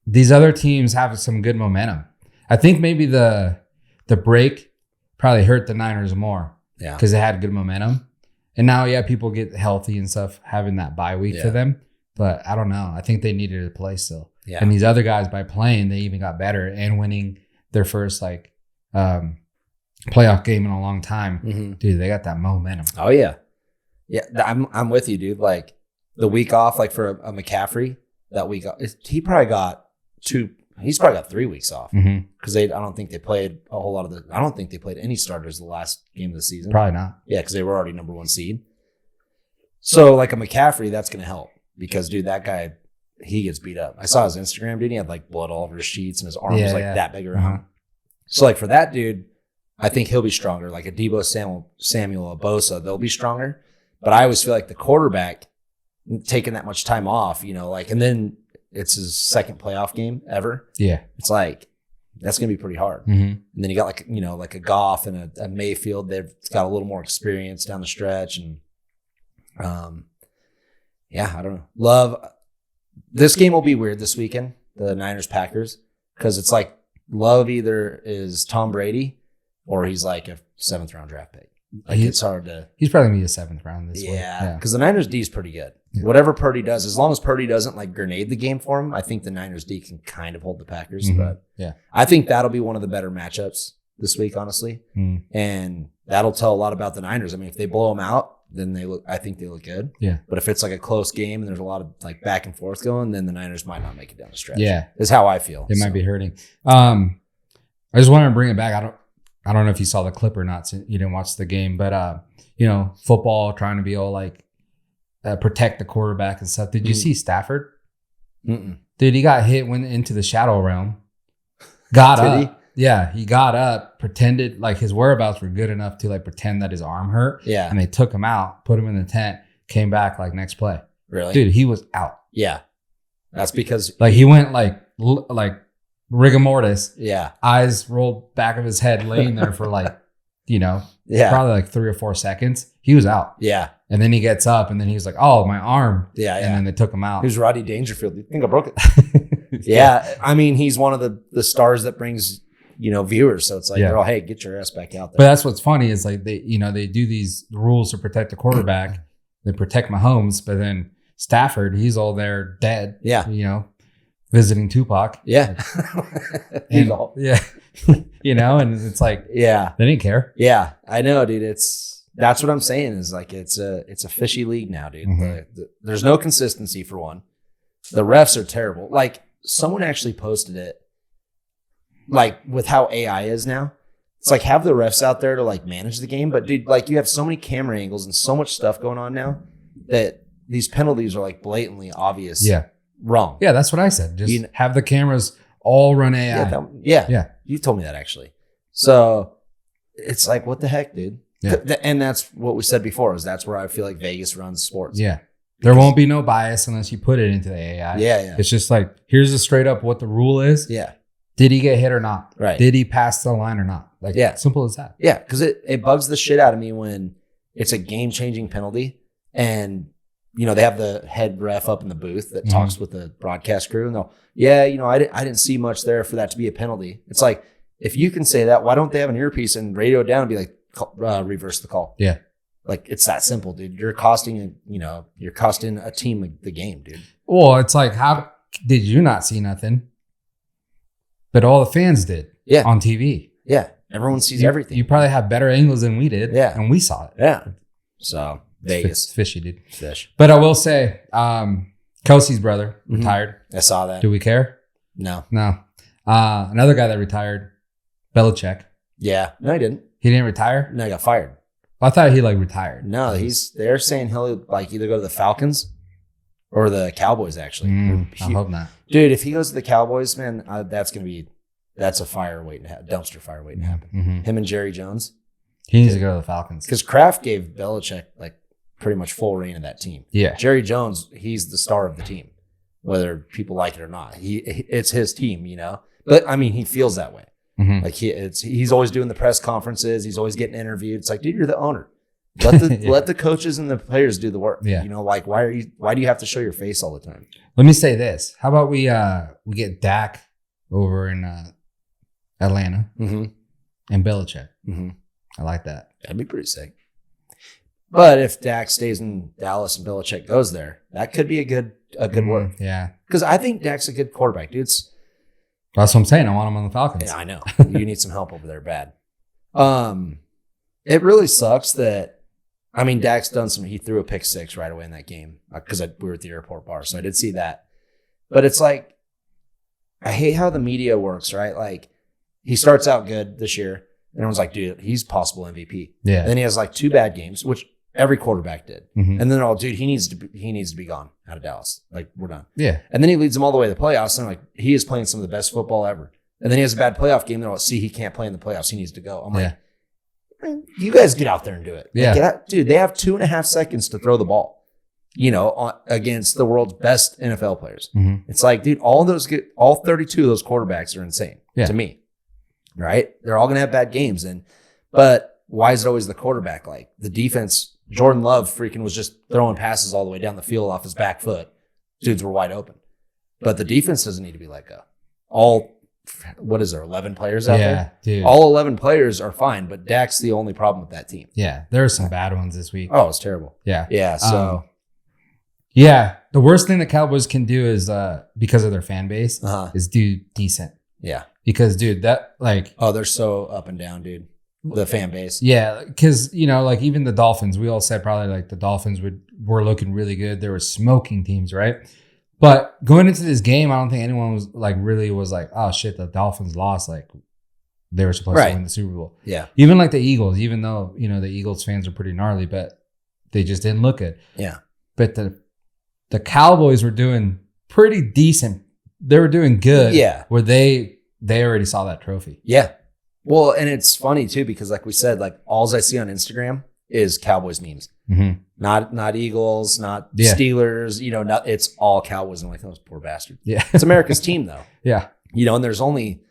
these other teams have some good momentum. I think maybe the break probably hurt the Niners more. Yeah. Because they had good momentum. And now, people get healthy and stuff, having that bye week for them. But I don't know. I think they needed to play still. Yeah. And these other guys, by playing, they even got better and winning their first playoff game in a long time. Mm-hmm. Dude, they got that momentum. Oh yeah. Yeah. I'm with you, dude. Like the week off, like for a McCaffrey, that week off, he's probably got 3 weeks off. Because I don't think they played a whole lot of I don't think they played any starters the last game of the season. Probably not. Yeah, because they were already number 1 seed. So like a McCaffrey, that's gonna help. Because dude, that guy, he gets beat up. I saw his Instagram, dude. He had like blood all over his sheets and his arm was that big around. So like for that dude, I think he'll be stronger. Like a Debo Samuel, a Bosa, they'll be stronger. But I always feel like the quarterback taking that much time off, and then it's his second playoff game ever. Yeah. It's like, that's going to be pretty hard. Mm-hmm. And then you got like a Goff and a Mayfield. They've got a little more experience down the stretch. And I don't know. This game will be weird this weekend, the Niners-Packers, because it's like Love either is Tom Brady or he's like a 7th round draft pick. Like it's hard to. He's probably gonna be a 7th round this week. Yeah, because the Niners D is pretty good. Yeah. Whatever Purdy does, as long as Purdy doesn't like grenade the game for him, I think the Niners D can kind of hold the Packers. But yeah, I think that'll be one of the better matchups this week, honestly, and that'll tell a lot about the Niners. I mean, if they blow them out, then I think they look good. Yeah. But if it's like a close game and there's a lot of like back and forth going, then the Niners might not make it down the stretch. Yeah, is how I feel. It might be hurting. I just wanted to bring it back. I don't know if you saw the clip or not. So you didn't watch the game, but football trying to be all like protect the quarterback and stuff. Did you see Stafford? Dude, he got hit, went into the shadow realm, got up. Yeah, he got up, pretended like his whereabouts were good enough to like pretend that his arm hurt. Yeah. And they took him out, put him in the tent, came back like next play. Really? Dude, he was out. Yeah. That's because like he went like rigor mortis. Yeah. Eyes rolled back of his head, laying there for like, probably like 3 or 4 seconds. He was out. Yeah. And then he gets up and then he was like, oh, my arm. Yeah. And then they took him out. He was Rodney Dangerfield. You think I broke it? Yeah. I mean, he's one of the stars that brings viewers. So it's like, they're all, hey, get your ass back out there. But that's what's funny is like they do these rules to protect the quarterback. They protect Mahomes, but then Stafford, he's all there dead. Yeah. Visiting Tupac. Yeah. And, yeah. And it's like, they didn't care. Yeah. I know, dude. That's what I'm saying is like, it's a fishy league now, dude. There's no consistency for one. The refs are terrible. Like someone actually posted it. Like with how AI is now, it's like have the refs out there to like manage the game. But dude, like you have so many camera angles and so much stuff going on now that these penalties are like blatantly obvious. Yeah. Wrong. Yeah. That's what I said. Just have the cameras all run AI. Yeah. You told me that actually. So it's like, what the heck, dude? Yeah. And that's what we said before is that's where I feel like Vegas runs sports. Yeah. There won't be no bias unless you put it into the AI. Yeah. It's just like, here's a straight up what the rule is. Yeah. Did he get hit or not? Right. Did he pass the line or not? Like, simple as that. Yeah, because it bugs the shit out of me when it's a game-changing penalty and, they have the head ref up in the booth that talks with the broadcast crew and they'll, I didn't see much there for that to be a penalty. It's like, if you can say that, why don't they have an earpiece and radio it down and be like, reverse the call? Yeah. Like, it's that simple, dude. You're costing a team the game, dude. Well, it's like, how did you not see nothing? But all the fans did on TV. Yeah. Everyone sees everything. You probably have better angles than we did. Yeah. And we saw it. Yeah. So, Vegas. It's fishy, dude. Fish. But I will say, Kelsey's brother retired. I saw that. Do we care? No. Another guy that retired, Belichick. Yeah. No, he didn't. He didn't retire? No, he got fired. I thought he retired. No, they're saying he'll either go to the Falcons or the Cowboys, actually. I hope not. Dude, if he goes to the Cowboys, man, that's a fire waiting to happen, dumpster fire waiting to happen. Him and Jerry Jones. He needs to go to the Falcons. Because Kraft gave Belichick like pretty much full reign of that team. Yeah. Jerry Jones, he's the star of the team, whether people like it or not. It's his team, But I mean, he feels that way. Like he's always doing the press conferences. He's always getting interviewed. It's like, dude, you're the owner. Let the coaches and the players do the work. Yeah. Like why do you have to show your face all the time? Let me say this. How about we get Dak over in Atlanta and Belichick. I like that. That'd be pretty sick. But if Dak stays in Dallas and Belichick goes there, that could be a good work. Yeah. Because I think Dak's a good quarterback, dude. That's what I'm saying. I want him on the Falcons. Yeah, I know. You need some help over there bad. It really sucks that, I mean, Dak's he threw a pick 6 right away in that game because we were at the airport bar, so I did see that. But it's like, I hate how the media works, right? Like, he starts out good this year, and everyone's like, dude, he's possible MVP. Yeah. And then he has like 2 bad games, which every quarterback did. And then dude, he needs to be gone out of Dallas. Like, we're done. Yeah. And then he leads them all the way to the playoffs, and like, he is playing some of the best football ever. And then he has a bad playoff game. They're like, see, he can't play in the playoffs. He needs to go. I'm like, man, you guys get out there and do it. Like, dude, they have 2.5 seconds to throw the ball, against the world's best NFL players. It's like, dude, all 32 of those quarterbacks are insane to me, right? They're all going to have bad games. But why is it always the quarterback? Like the defense, Jordan Love freaking was just throwing passes all the way down the field off his back foot. Dudes were wide open. But the defense doesn't need to be let go. All what is there, 11 players out there? Dude. All 11 players are fine, but Dak's the only problem with that team. Yeah, there are some bad ones this week. Oh, it's terrible. Yeah. Yeah, so. The worst thing the Cowboys can do is, because of their fan base, is do decent. Yeah. Because, dude, that, like... Oh, they're so up and down, dude. The fan base. Yeah, because, like, even the Dolphins, we all said probably, like, the Dolphins were looking really good. They were smoking teams, right? But going into this game, I don't think anyone was, like, really was like, oh, shit, the Dolphins lost. Like, they were supposed to win the Super Bowl. Yeah. Even, like, the Eagles, even though, the Eagles fans are pretty gnarly, but they just didn't look good. Yeah. But the Cowboys were doing pretty decent. They were doing good. Yeah. Where they already saw that trophy. Yeah. Well, and it's funny too, because like we said, like all I see on Instagram is Cowboys memes. Mm-hmm. Not Eagles, not Steelers, it's all Cowboys. I'm like, those poor bastards. Yeah. It's America's team though. Yeah. And there's only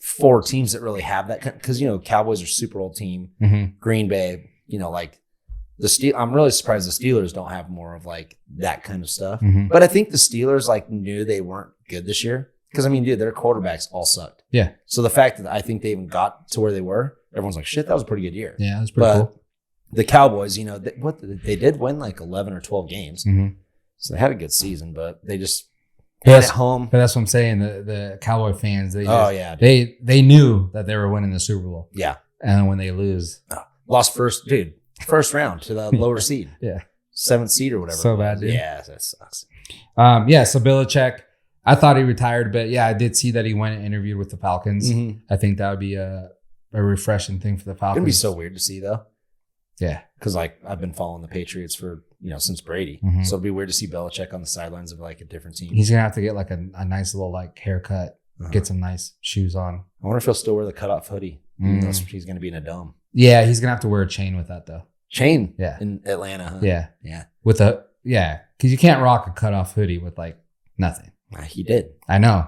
4 teams that really have that because, Cowboys are a Super Bowl team. Mm-hmm. Green Bay, like I'm really surprised the Steelers don't have more of like that kind of stuff. Mm-hmm. But I think the Steelers like knew they weren't good this year. Because, dude, their quarterbacks all sucked. Yeah. So the fact that I think they even got to where they were, everyone's like, shit, that was a pretty good year. Yeah, that was pretty cool. The Cowboys, they did win like 11 or 12 games. Mm-hmm. So they had a good season, but they just had at home. But that's what I'm saying. The Cowboy fans, they knew that they were winning the Super Bowl. Yeah. And when they lose. Lost first round to the lower seed. Yeah. 7th seed or whatever. So bad, dude. Yeah, that sucks. So Belichick, I thought he retired, but yeah, I did see that he went and interviewed with the Falcons. Mm-hmm. I think that would be a refreshing thing for the Falcons. It'd be so weird to see though. Yeah. Because like I've been following the Patriots for, since Brady. Mm-hmm. So it'd be weird to see Belichick on the sidelines of like a different team. He's going to have to get like a nice little like haircut, get some nice shoes on. I wonder if he'll still wear the cutoff hoodie. He's going to be in a dome. Yeah, he's going to have to wear a chain with that though. Chain? Yeah. In Atlanta, huh? Yeah. Yeah. Because you can't rock a cutoff hoodie with like nothing. He did. I know.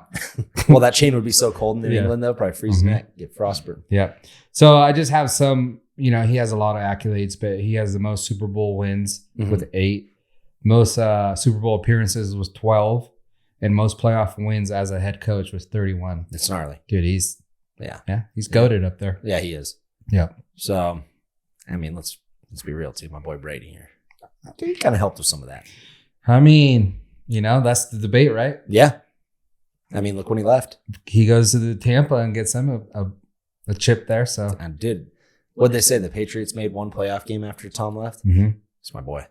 Well, that chain would be so cold in New England, though. Probably freeze his neck, get frostburn. Yeah. So I just have some, he has a lot of accolades, but he has the most Super Bowl wins with 8. Most Super Bowl appearances was 12. And most playoff wins as a head coach was 31. It's gnarly. Dude, he's goated up there. Yeah, he is. Yeah. So, let's be real, too. My boy Brady here. He kind of helped with some of that. That's the debate, right? Yeah. Look when he left. He goes to the Tampa and gets him a chip there. So, and dude, what'd they say? The Patriots made one playoff game after Tom left? Mm-hmm. It's my boy.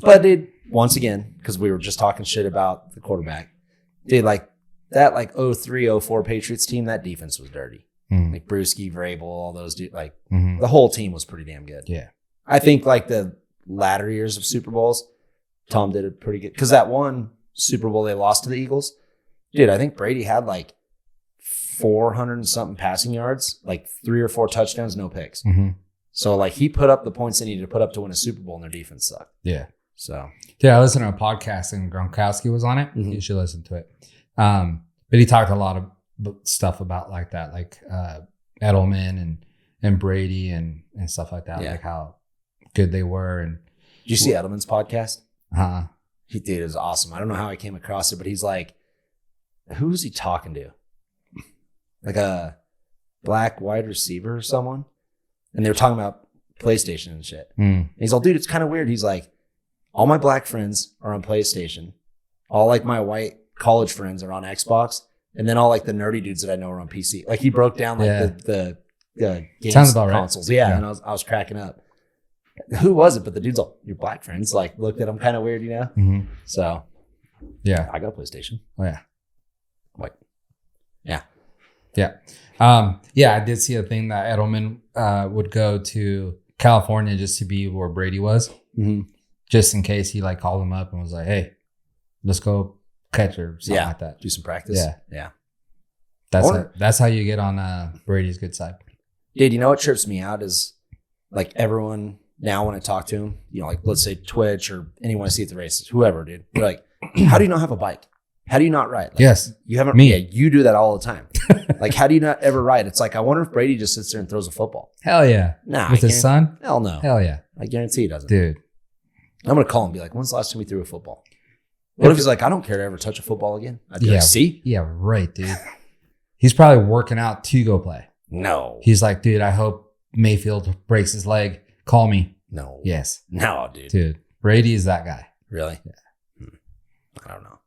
But dude, once again, because we were just talking shit about the quarterback, dude, like that, 03-04 Patriots team, that defense was dirty. Mm-hmm. Like Brewski, Vrabel, all those dudes, the whole team was pretty damn good. Yeah. I think like the latter years of Super Bowls, Tom did it pretty good. Because that one Super Bowl they lost to the Eagles, dude, I think Brady had 400 and something passing yards, 3 or 4 touchdowns, no picks. Mm-hmm. So he put up the points they needed to put up to win a Super Bowl, and their defense sucked. Yeah. So I listened to a podcast and Gronkowski was on it. Mm-hmm. You should listen to it. But he talked a lot of stuff about that, Edelman and Brady and stuff like that, like how good they were. And did you see Edelman's podcast? He did. It was awesome. I don't know how I came across it, but he's like, who is he talking to? Like a black wide receiver or someone? And they were talking about PlayStation and shit. And he's all, dude, it's kind of weird. He's like, all my black friends are on PlayStation. All my white college friends are on Xbox. And then all the nerdy dudes that I know are on PC. He broke down the games sounds about consoles. Right. Yeah. And I was cracking up. Who was it? But the dude's all, your black friends looked at him kind of weird, Mm-hmm. So yeah, I got a PlayStation. Oh yeah. Yeah. I did see a thing that Edelman would go to California just to be where Brady was, just in case he called him up and was like, "Hey, let's go catch or something like that. Do some practice." Yeah. That's how you get on Brady's good side. Dude, you know what trips me out is everyone now when I talk to him, let's say Twitch or anyone I see at the races, whoever, dude, they're like, "How do you not have a bike? How do you not ride?" Yes. You haven't. Me. Yeah, you do that all the time. How do you not ever ride? It's I wonder if Brady just sits there and throws a football. Hell yeah. Nah. With his son? Hell no. Hell yeah. I guarantee he doesn't. Dude. I'm going to call him and be like, when's the last time we threw a football? What if he's like, I don't care to ever touch a football again? I'd be like, see? Yeah, right, dude. He's probably working out to go play. No. He's like, dude, I hope Mayfield breaks his leg. Call me. No. Yes. No, dude. Dude, Brady is that guy. Really? Yeah. I don't know.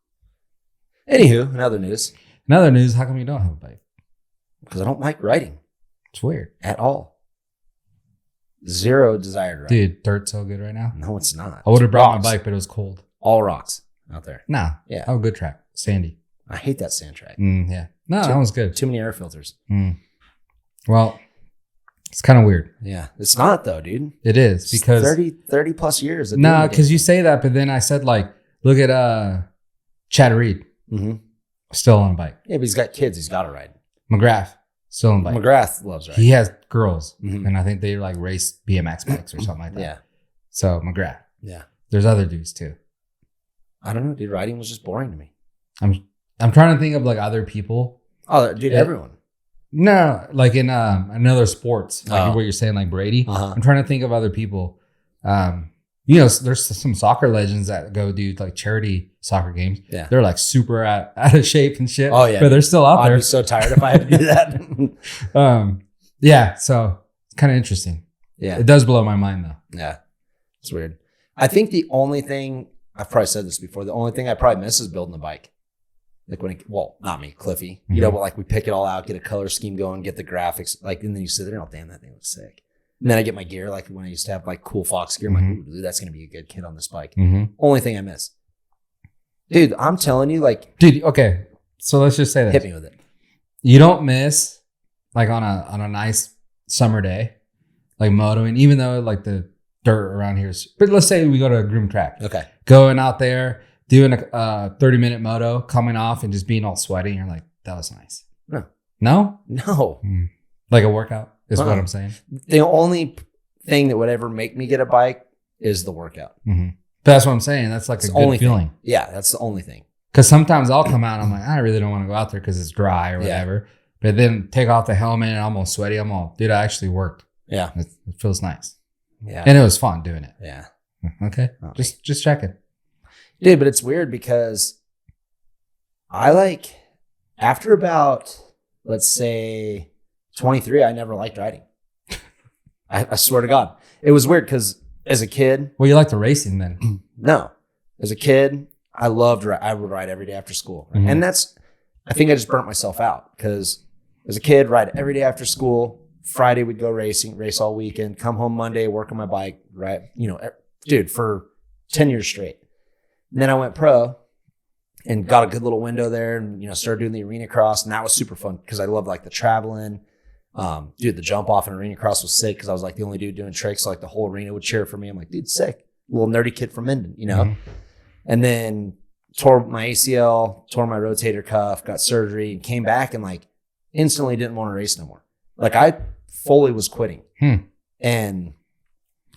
Anywho, another news. Another news, how come you don't have a bike? Because I don't like riding. It's weird. At all. Zero desire to ride. Dude, dirt's so good right now. No, it's not. I would have brought Rocks. my bike, but it was cold. All rocks out there. Nah. Yeah. Oh, good track. Sandy. I hate that sand track. Yeah. No, that was good. Too many air filters. Well, it's kind of weird. Yeah. It's not though, dude. It is because 30 plus years. No, because you say that, but then I said like, look at Chad Reed, still on a bike. Yeah, but he's got kids. He's got to ride. McGrath, still on a bike. McGrath loves riding. He has girls, and I think they like race BMX bikes or something like that. Yeah. So McGrath. Yeah. There's other dudes too. I don't know, dude. Riding was just boring to me. I'm trying to think of like other people. Oh, dude, everyone. No, like in another sports, like what you're saying, like Brady. I'm trying to think of other people. There's some soccer legends that go do like charity soccer games. Yeah. They're like super out of shape and shit. Oh, yeah. But they're still out there. I'd be so tired if I had to do that. Yeah. So it's kind of interesting. Yeah. It does blow my mind though. Yeah. It's weird. I think the only thing, I've probably said this before, the only thing I probably miss is building a bike. Like not me, Cliffy. You know, but like we pick it all out, get a color scheme going, get the graphics, like, and then you sit there, oh, damn, that thing looks sick. And then I get my gear, like when I used to have like cool Fox gear. I'm like, ooh, dude, that's going to be a good kit on this bike. Only thing I miss. Dude, I'm telling you, like. Dude, okay. So let's just say that. Hit me with it. You don't miss, like on a nice summer day, like motoing, even though like the dirt around here is, but let's say we go to a groom track. Okay. Going out there, doing a 30-minute moto, coming off and just being all sweaty. And you're like, that was nice. No. No? No. Like a workout is what I'm saying. The only thing that would ever make me get a bike is the workout. But that's what I'm saying. That's like a good feeling. Yeah, that's the only thing. Because sometimes I'll come out and I'm like, I really don't want to go out there because it's dry or whatever. Yeah. But then take off the helmet and I'm all sweaty. I'm all, dude, I actually worked. Yeah. It feels nice. Yeah. And it was fun doing it. Yeah. Okay. Just checking. Dude, but it's weird because I like, after about, let's say 23, I never liked riding. I swear to God. It was weird because as a kid. Well, you like the racing then? No. As a kid, I would ride every day after school. Right? And I think I just burnt myself out because as a kid, ride every day after school. Friday we'd go racing, race all weekend, come home Monday, work on my bike, right? You know, dude, for 10 years straight. And then I went pro and got a good little window there and, you know, started doing the arena cross. And that was super fun because I loved like the traveling. Dude, the jump off in arena cross was sick because I was like the only dude doing tricks. So like the whole arena would cheer for me. I'm like, dude, sick. Little nerdy kid from Minden, you know? And then tore my ACL, tore my rotator cuff, got surgery, and came back and like instantly didn't want to race no more. Like I fully was quitting. And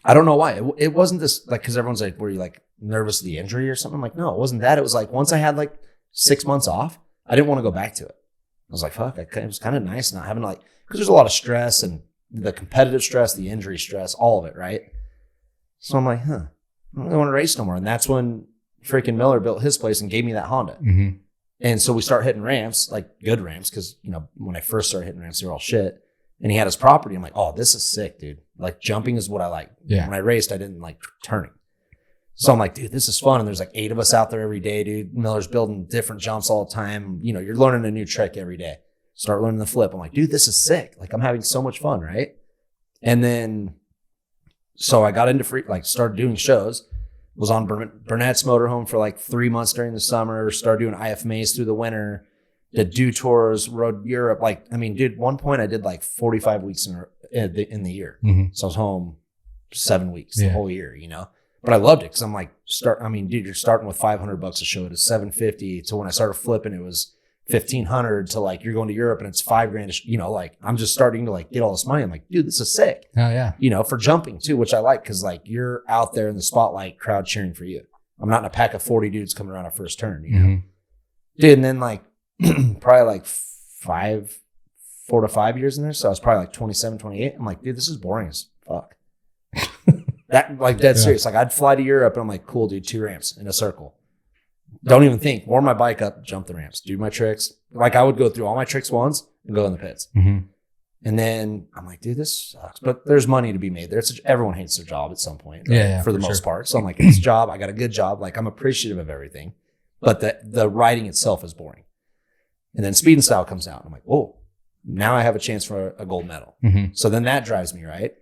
I don't know why. It wasn't this, like, because everyone's like, were you like nervous of the injury or something? I'm like, no, it wasn't that. It was like once I had like 6 months off, I didn't want to go back to it. I was like, fuck, it was kind of nice not having like, because there's a lot of stress and the competitive stress, the injury stress, all of it, right? So I'm like, I don't really want to race no more. And that's when freaking Miller built his place and gave me that Honda. And so we start hitting ramps, like good ramps, because, you know, when I first started hitting ramps, they were all shit. And he had his property. I'm like, oh, this is sick, dude. Like jumping is what I like. Yeah. When I raced, I didn't like turning. So I'm like, dude, this is fun. And there's like 8 of us out there every day, dude. Miller's building different jumps all the time. You know, you're learning a new trick every day. Start learning the flip. I'm like, dude, this is sick. Like I'm having so much fun, right? And then, so I got into started doing shows. Was on Burnett's motorhome for like 3 months during the summer. Started doing IFMAs through the winter. Did do tours, rode Europe. Like, I mean, dude, one point I did like 45 weeks in the year. So I was home 7 weeks the whole year, you know? But I loved it because I'm like, dude, you're starting with $500 a show to $750 to when I started flipping, it was $1,500 to like, you're going to Europe and it's $5,000, you know, like I'm just starting to like get all this money. I'm like, dude, this is sick. Oh yeah. You know, for jumping too, which I like because like you're out there in the spotlight, crowd cheering for you. I'm not in a pack of 40 dudes coming around a first turn, you know? Dude, and then like probably like 4 to 5 years in there. So I was probably like 27, 28. I'm like, dude, this is boring as fuck. That like dead serious. Like I'd fly to Europe and I'm like, cool, dude, 2 ramps in a circle. Don't even think. Warm my bike up, jump the ramps, do my tricks. Like I would go through all my tricks once and go in the pits. Mm-hmm. And then I'm like, dude, this sucks. But there's money to be made there. Everyone hates their job at some point. Right? Yeah, for the most part. So I'm like, it's a job. I got a good job. Like I'm appreciative of everything. But the riding itself is boring. And then Speed and Style comes out. I'm like, whoa, now I have a chance for a gold medal. Mm-hmm. So then that drives me, right?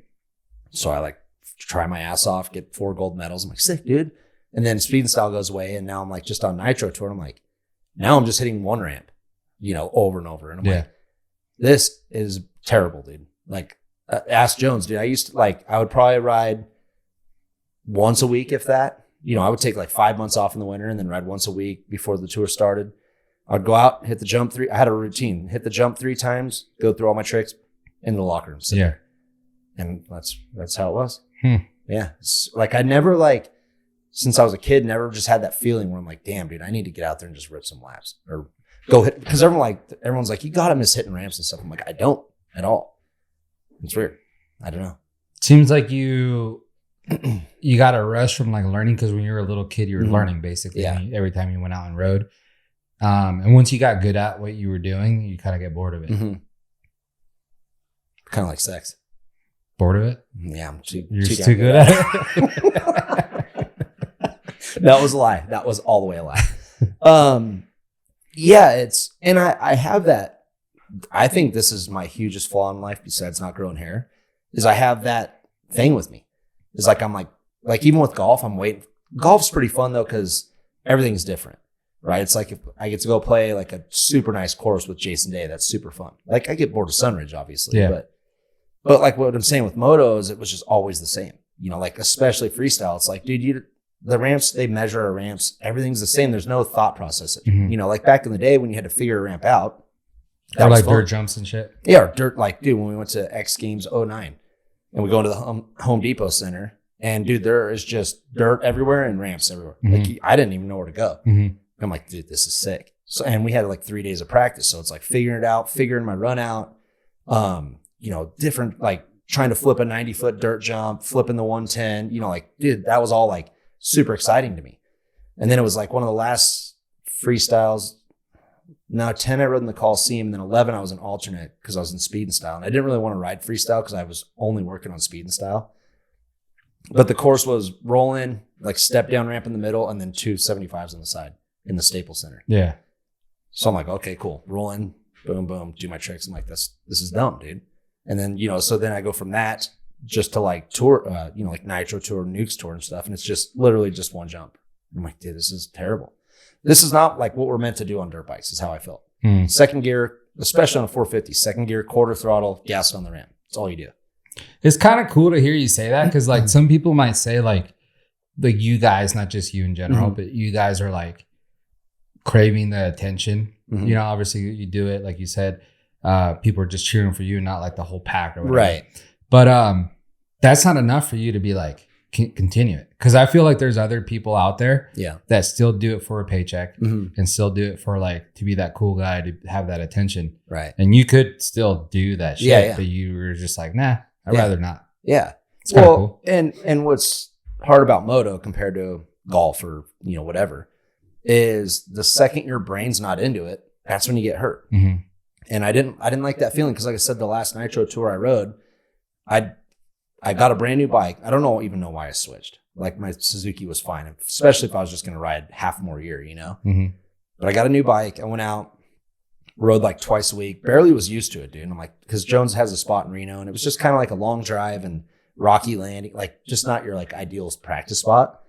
So I like try my ass off, get 4 gold medals. I'm like, sick, dude. And then Speed and Style goes away. And now I'm like just on Nitro Tour. I'm like, now I'm just hitting one ramp, over and over. And I'm like, this is terrible, dude. Like, ask Jones, dude. I used to I would probably ride once a week, if that. I would take like 5 months off in the winter and then ride once a week before the tour started. I'd go out, hit the jump 3. I had a routine, hit the jump 3 times, go through all my tricks in the locker room. Yeah. And that's how it was. Hmm. Yeah. It's, like I never since I was a kid, never just had that feeling where I'm like, damn, dude, I need to get out there and just rip some laps or go hit. Because everyone's like, you got to miss hitting ramps and stuff. I'm like, I don't at all. It's weird. I don't know. Seems like you got a rush from like learning because when you were a little kid, you were learning basically every time you went out and rode. And once you got good at what you were doing, you kind of get bored of it. Mm-hmm. Kind of like sex. Bored of it? Yeah, I'm too too good at it. That was a lie. That was all the way a lie. Yeah, I have that. I think this is my hugest flaw in life besides not growing hair is I have that thing with me. It's like, I'm like even with golf, I'm waiting. Golf's pretty fun though, because everything's different, right? It's like if I get to go play like a super nice course with Jason Day, that's super fun. Like I get bored of Sunridge, obviously, but like what I'm saying with motos, it was just always the same, like especially freestyle. It's like, dude, the ramps, they measure our ramps. Everything's the same. There's no thought process. Mm-hmm. Like back in the day when you had to figure a ramp out. Or like dirt jumps and shit. Yeah, or dirt. Like, dude, when we went to X Games 09 and we go into the Home Depot Center and dude, there is just dirt everywhere and ramps everywhere. Mm-hmm. Like I didn't even know where to go. Mm-hmm. I'm like, dude, this is sick. So, and we had like 3 days of practice. So it's like figuring it out, figuring my run out, different, like trying to flip a 90-foot dirt jump, flipping the 110, like, dude, that was all like super exciting to me. And then it was like one of the last freestyles. Now 10 I rode in the Coliseum, and then 11 I was an alternate because I was in Speed and Style. And I didn't really want to ride freestyle because I was only working on Speed and Style. But the course was rolling, like step down ramp in the middle, and then 2 75s on the side in the Staples Center. Yeah. So I'm like, okay, cool. Rolling, boom, boom, do my tricks. I'm like, this is dumb, dude. And then, so then I go from that just to like tour, like Nitro Tour, Nukes Tour and stuff. And it's just literally just one jump. I'm like, dude, this is terrible. This is not like what we're meant to do on dirt bikes is how I felt. Second gear, especially on a 450, second gear, quarter throttle, gas on the ramp. That's all you do. It's kind of cool to hear you say that because like some people might say like you guys, not just you in general, but you guys are like craving the attention. Mm-hmm. Obviously you do it. Like you said, people are just cheering for you, not like the whole pack or whatever. Right. But that's not enough for you to be like, continue it. Because I feel like there's other people out there that still do it for a paycheck and still do it for like to be that cool guy, to have that attention. Right. And you could still do that shit, but you were just like, nah, I'd rather not. Yeah. It's kind of cool. And what's hard about moto compared to golf or, whatever is the second your brain's not into it, that's when you get hurt. Mm-hmm. And I didn't like that feeling because like I said, the last Nitro Tour I rode, I got a brand new bike. I don't even know why I switched. Like my Suzuki was fine, especially if I was just going to ride half more year, Mm-hmm. But I got a new bike. I went out, rode like twice a week. Barely was used to it, dude. And I'm like, because Jones has a spot in Reno, and it was just kind of like a long drive and rocky landing, like just not your like ideal practice spot.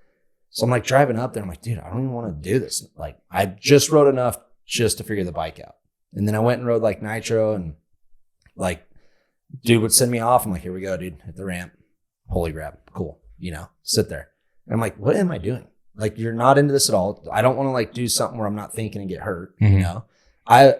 So I'm like driving up there. I'm like, dude, I don't even want to do this. Like I just rode enough just to figure the bike out. And then I went and rode like Nitro and like, dude would send me off. I'm like, here we go, dude. Hit the ramp. Holy grab. Cool. Sit there. And I'm like, what am I doing? Like, you're not into this at all. I don't want to like do something where I'm not thinking and get hurt. Mm-hmm.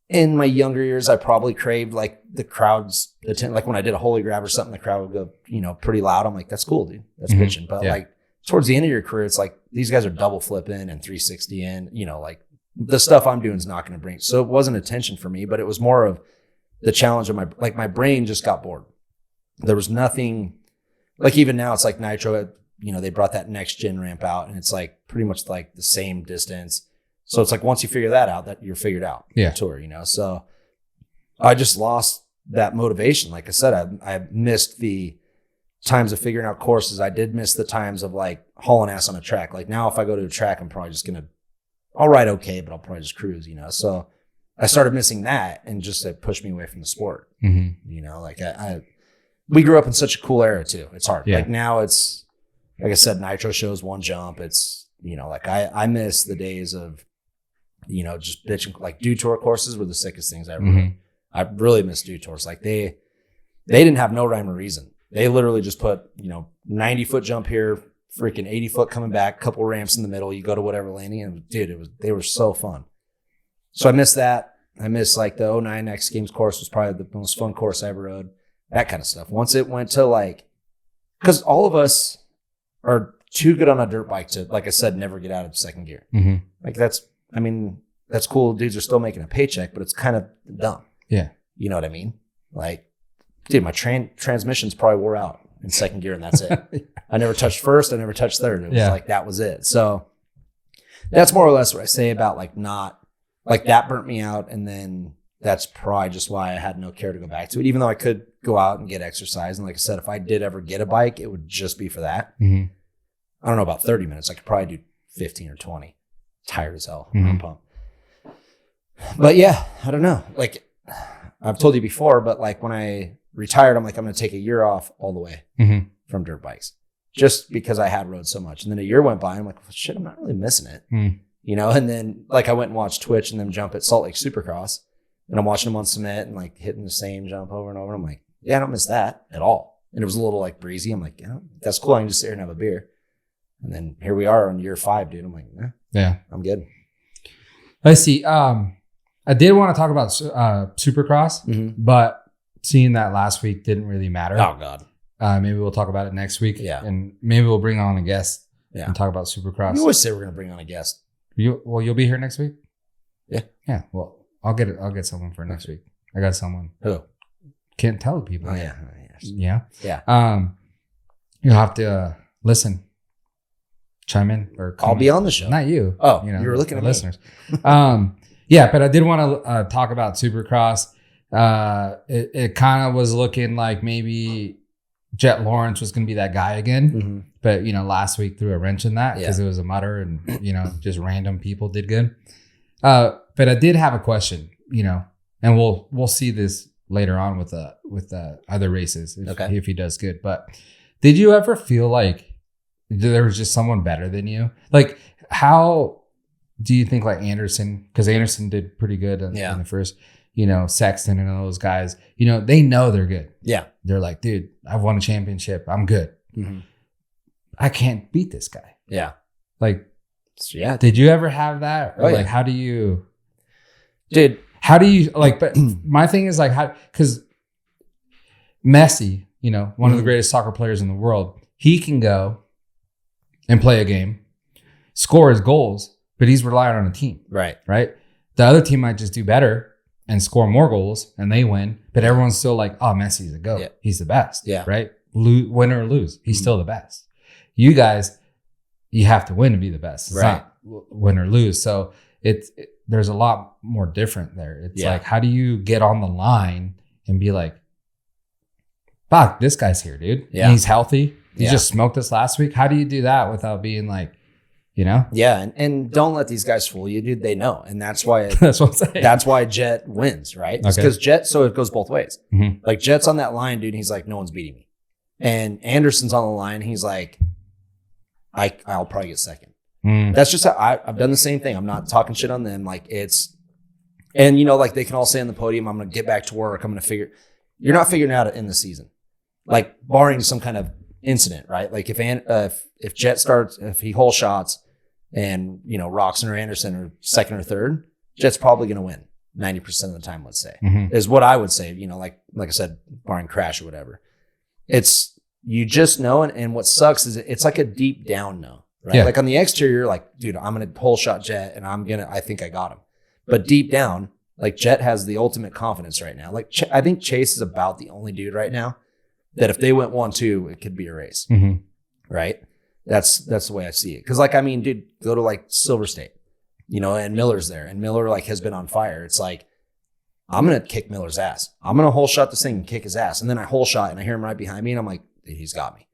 In my younger years, I probably craved like the crowd's attention. Like when I did a holy grab or something, the crowd would go, pretty loud. I'm like, that's cool, dude. That's bitching. But like towards the end of your career, it's like these guys are double flipping and 360 in, like the stuff I'm doing is not going to bring. So it wasn't attention for me, but it was more of the challenge of my brain just got bored. There was nothing like, even now it's like Nitro, they brought that next gen ramp out, and it's like pretty much like the same distance. So it's like once you figure that out, that you're figured out. Yeah. The tour, So I just lost that motivation. Like I said, I missed the times of figuring out courses. I did miss the times of like hauling ass on a track. Like now, if I go to a track, I'm probably just I'll ride okay, but I'll probably just cruise. So I started missing that, and just it pushed me away from the sport. Like we grew up in such a cool era too. It's hard. Yeah. Like now it's, like I said, nitro shows one jump. It's, like I miss the days of, just bitching. Like Dew Tour courses were the sickest things I ever rode. I really miss Dew Tours. Like they didn't have no rhyme or reason. They literally just put, 90-foot jump here, freaking 80-foot coming back, couple ramps in the middle. You go to whatever landing, and dude, they were so fun. So I miss that. I miss like the 09 X Games course was probably the most fun course I ever rode. That kind of stuff. Once it went to like, because all of us are too good on a dirt bike to, like I said, never get out of second gear. Like that's cool. Dudes are still making a paycheck, but it's kind of dumb. Yeah. You know what I mean? Like, dude, my transmissions probably wore out in second gear, and that's it. I never touched first. I never touched third. It was like, that was it. So that's more or less what I say about like not, like that burnt me out. And then that's probably just why I had no care to go back to it, even though I could go out and get exercise. And like I said, if I did ever get a bike, it would just be for that. I don't know about 30 minutes. I could probably do 15 or 20. Tired as hell. I'm pumped. But yeah, I don't know. Like I've told you before, but like when I retired, I'm like, I'm going to take a year off all the way from dirt bikes, just because I had rode so much. And then a year went by. I'm like, well, shit, I'm not really missing it. And then like I went and watched Twitch and them jump at Salt Lake Supercross, and I'm watching them on cement and like hitting the same jump over and over. I'm like, yeah, I don't miss that at all. And it was a little like breezy. I'm like, yeah, that's cool. I can just sit here and have a beer. And then here we are on year 5, dude. I'm like, yeah, I'm good. I see. I did want to talk about Supercross, but seeing that last week didn't really matter. Oh God. Maybe we'll talk about it next week. Yeah. And maybe we'll bring on a guest and talk about Supercross. We always say we're going to bring on a guest. You'll be here next week? Yeah. Yeah. Well, I'll get someone for next week. I got someone. Who? Can't tell people. Oh yeah. Yeah. Yeah. You'll have to listen, chime in, or I'll be on the show. Not you. Oh, you were looking at listeners. Yeah, but I did want to talk about Supercross. It kind of was looking like maybe Jet Lawrence was going to be that guy again. But, last week threw a wrench in that because it was a mutter and, just random people did good. But I did have a question, and we'll see this later on with the other races if he does good. But did you ever feel like there was just someone better than you? Like, how do you think like Anderson, because Anderson did pretty good in the first, Sexton and those guys, they know they're good. Yeah. They're like, dude, I've won a championship. I'm good. I can't beat this guy. Yeah. Like, yeah. Did you ever have that? Or like, how do you, but my thing is like, how, because Messi, one of the greatest soccer players in the world, he can go and play a game, score his goals, but he's relying on a team. Right. Right. The other team might just do better and score more goals and they win, but everyone's still like, oh, Messi's a GOAT. Yeah. He's the best. Yeah. Right. Win or lose, he's still the best. You guys, you have to win to be the best. It's not win or lose. So there's a lot more different there. It's like, how do you get on the line and be like, fuck, this guy's here, dude. Yeah. And he's healthy. He just smoked us last week. How do you do that without being like, Yeah. And don't let these guys fool you, dude. They know. And that's why, that's what I'm saying. That's why Jet wins, right? Because Jet, so it goes both ways. Like Jet's on that line, dude. And he's like, no one's beating me. And Anderson's on the line. He's like, I'll probably get second. That's just how I've done the same thing. I'm not talking shit on them. Like and like they can all say on the podium, I'm going to get back to work. I'm going to you're not figuring it out in the season. Like barring some kind of incident, right? Like if Jet starts, if he hole shots and, Roxon or Anderson are second or third, Jet's probably going to win 90% of the time, let's say, is what I would say, like I said, barring crash or whatever. You just know. And what sucks is it's like a deep down no, right? Yeah. Like on the exterior, you're like, dude, I'm going to hole shot Jet and I think I got him. But deep down, like Jet has the ultimate confidence right now. Like I think Chase is about the only dude right now that if they went 1-2, it could be a race. Right. That's the way I see it. Because like, I mean, dude, go to like Silver State, you know, and Miller's there, and Miller like has been on fire. It's like, I'm gonna kick Miller's ass. I'm gonna hole shot this thing and kick his ass, and then I hole shot and I hear him right behind me, and I'm like, he's got me.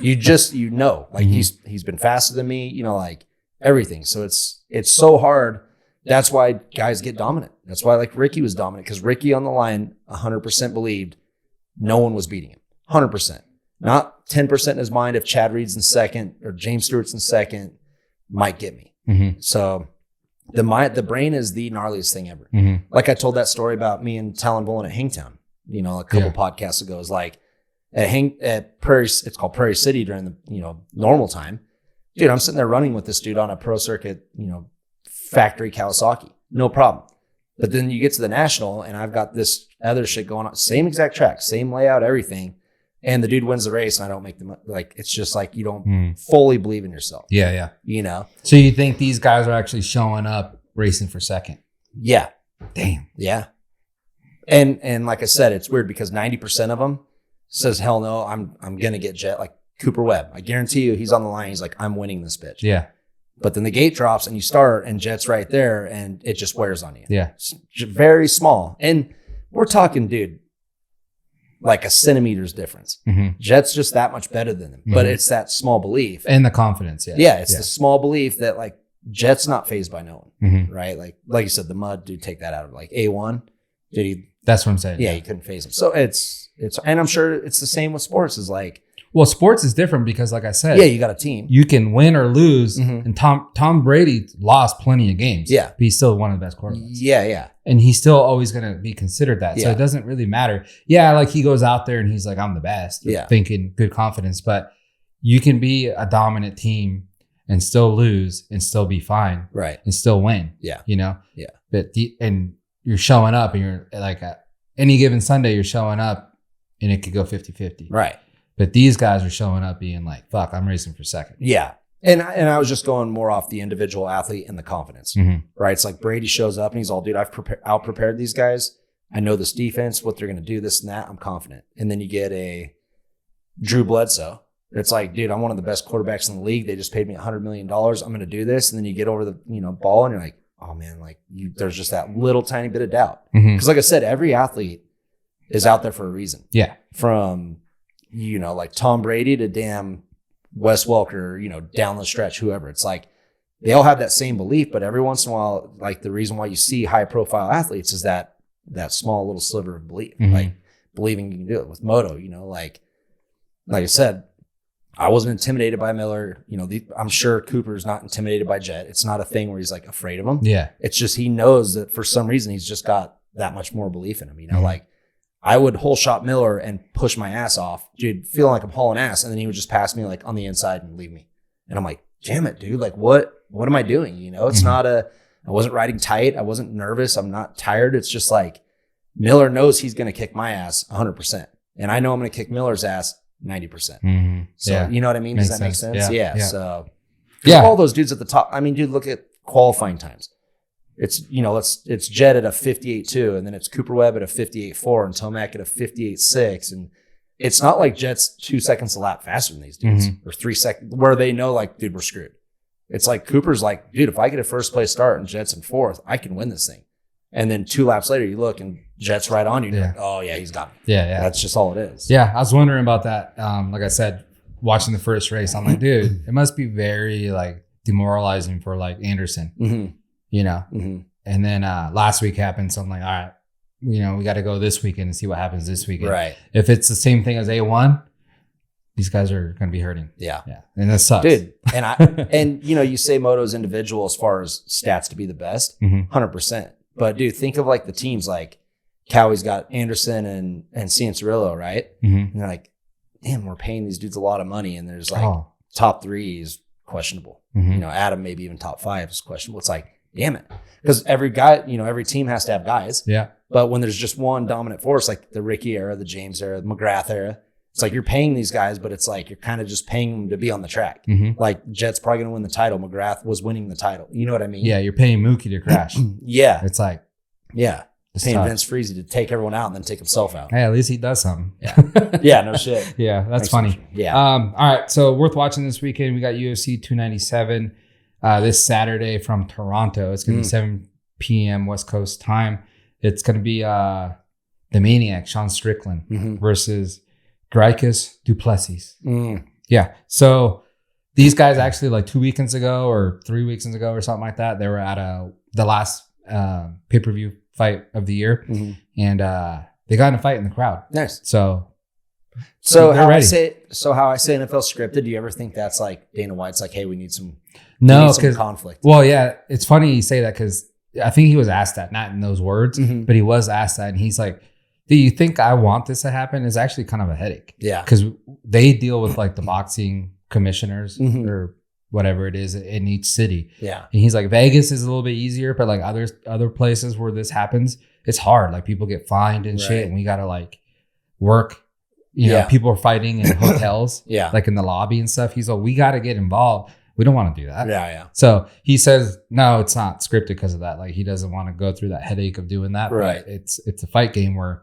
You just like he's been faster than me, you know, like everything. So it's so hard. That's why guys get dominant. That's why like Ricky was dominant, because Ricky on the line 100% believed no one was beating him. 100%. Not 10% in his mind if Chad Reed's in second or James Stewart's in second might get me. So the brain is the gnarliest thing ever. Like I told that story about me and Talon Bullen at Hangtown, you know, a couple podcasts ago. Is like at Prairie, it's called Prairie City during the, you know, normal time. Dude, I'm sitting there running with this dude on a pro circuit, you know, factory Kawasaki, no problem. But then you get to the national and I've got this other shit going on, same exact track, same layout, everything. And the dude wins the race and I don't make the, like, it's just like, you don't fully believe in yourself. Yeah. You know? So you think these guys are actually showing up racing for second? Yeah. Damn. Yeah. And like I said, it's weird because 90% of them says, hell no, I'm going to get Jet. Like Cooper Webb, I guarantee you he's on the line. He's like, I'm winning this bitch. Yeah. But then the gate drops and you start and Jet's right there and it just wears on you. Yeah. It's very small. And we're talking, dude, like a centimeter's difference. Jet's just that much better than him. But it's that small belief. And the confidence. Yeah. Yeah. It's the small belief that like Jet's not fazed by no one. Right. Like you said, the mud, dude, take that out of like A1. Did he? That's what I'm saying. Yeah. He couldn't phase him. So it's, and I'm sure it's the same with sports is like, well, sports is different because, like I said, yeah, you got a team. You can win or lose. And Tom Brady lost plenty of games. Yeah, but he's still one of the best quarterbacks. Yeah, and he's still always going to be considered that. So it doesn't really matter. Yeah, like he goes out there and he's like, I'm the best. Yeah, thinking good confidence. But you can be a dominant team and still lose and still be fine. Right, and still win. Yeah, you know. Yeah, but and you're showing up and you're like any given Sunday you're showing up and it could go 50-50. Right. But these guys are showing up being like, fuck, I'm racing for second. Yeah. And I was just going more off the individual athlete and the confidence, right? It's like Brady shows up and he's all, dude, I've out-prepared these guys. I know this defense, what they're going to do, this and that. I'm confident. And then you get a Drew Bledsoe. It's like, dude, I'm one of the best quarterbacks in the league. They just paid me $100 million. I'm going to do this. And then you get over the ball and you're like, oh, man, like there's just that little tiny bit of doubt. Because like I said, every athlete is out there for a reason. Yeah. From like Tom Brady to damn Wes Welker, down the stretch, whoever. It's like they all have that same belief, but every once in a while, like the reason why you see high profile athletes is that small little sliver of belief, like believing you can do it. With Moto, like I said, I wasn't intimidated by Miller. I'm sure Cooper's not intimidated by Jet. It's not a thing where he's like afraid of him. Yeah. It's just he knows that for some reason he's just got that much more belief in him, like I would hole shot Miller and push my ass off, dude, feeling like I'm hauling ass. And then he would just pass me like on the inside and leave me. And I'm like, damn it, dude. Like, what am I doing? It's not I wasn't riding tight. I wasn't nervous. I'm not tired. It's just like Miller knows he's going to kick my ass 100%. And I know I'm going to kick Miller's ass 90%. So, you know what I mean? Does that make sense? Yeah. So, all those dudes at the top. I mean, dude, look at qualifying times. It's, it's Jet at a 58.2 and then it's Cooper Webb at a 58.4 and Tomac at a 58.6. And it's not like Jet's 2 seconds a lap faster than these dudes or 3 seconds where they know like, dude, we're screwed. It's like Cooper's like, dude, if I get a first place start and Jet's in fourth, I can win this thing. And then 2 laps later, you look and Jet's right on you. You're like, oh yeah, he's got me. Yeah. That's just all it is. Yeah. I was wondering about that. Like I said, watching the first race, I'm like, dude, it must be very like demoralizing for like Anderson. And then last week happened, so I'm like, all right, we got to go this weekend and see what happens this weekend. Right. If it's the same thing as A1, these guys are going to be hurting. Yeah. And that sucks. Dude, and you say Moto's individual as far as stats to be the best, 100%. But dude, think of like the teams like Cowie's got Anderson and Cianciarillo, right? And they're like, damn, we're paying these dudes a lot of money, and there's like top 3 is questionable. Adam maybe even top 5 is questionable. It's like, damn it. Because every guy, every team has to have guys. Yeah. But when there's just one dominant force, like the Ricky era, the James era, the McGrath era, it's like you're paying these guys, but it's like you're kind of just paying them to be on the track. Like Jet's probably going to win the title. McGrath was winning the title. You know what I mean? Yeah, you're paying Mookie to crash. Yeah. It's like, yeah. paying Vince Freezy to take everyone out and then take himself out. Hey, at least he does something. Yeah. Yeah, no shit. Yeah, that's funny. Yeah. All right. So worth watching this weekend. We got UFC 297 this Saturday from Toronto. It's going to be 7 p.m. West Coast time. It's going to be the Maniac, Sean Strickland, versus Dricus du Plessis. Yeah. So these guys actually like 2 weekends ago or 3 weekends ago or something like that, they were at the last pay-per-view fight of the year. And they got in a fight in the crowd. Nice. So how I say NFL scripted, do you ever think that's like Dana White's like, hey, we need some conflict? Well, yeah, it's funny you say that because I think he was asked that, not in those words, but he was asked that, and he's like, do you think I want this to happen? It's actually kind of a headache. Yeah. Because they deal with like the boxing commissioners or whatever it is in each city. Yeah. And he's like, Vegas is a little bit easier, but like other places where this happens, it's hard. Like people get fined and shit, and we got to like work. You know, people are fighting in hotels, like in the lobby and stuff. He's like, we got to get involved. We don't want to do that. Yeah. So he says, no, it's not scripted because of that. Like he doesn't want to go through that headache of doing that. Right. But it's a fight game where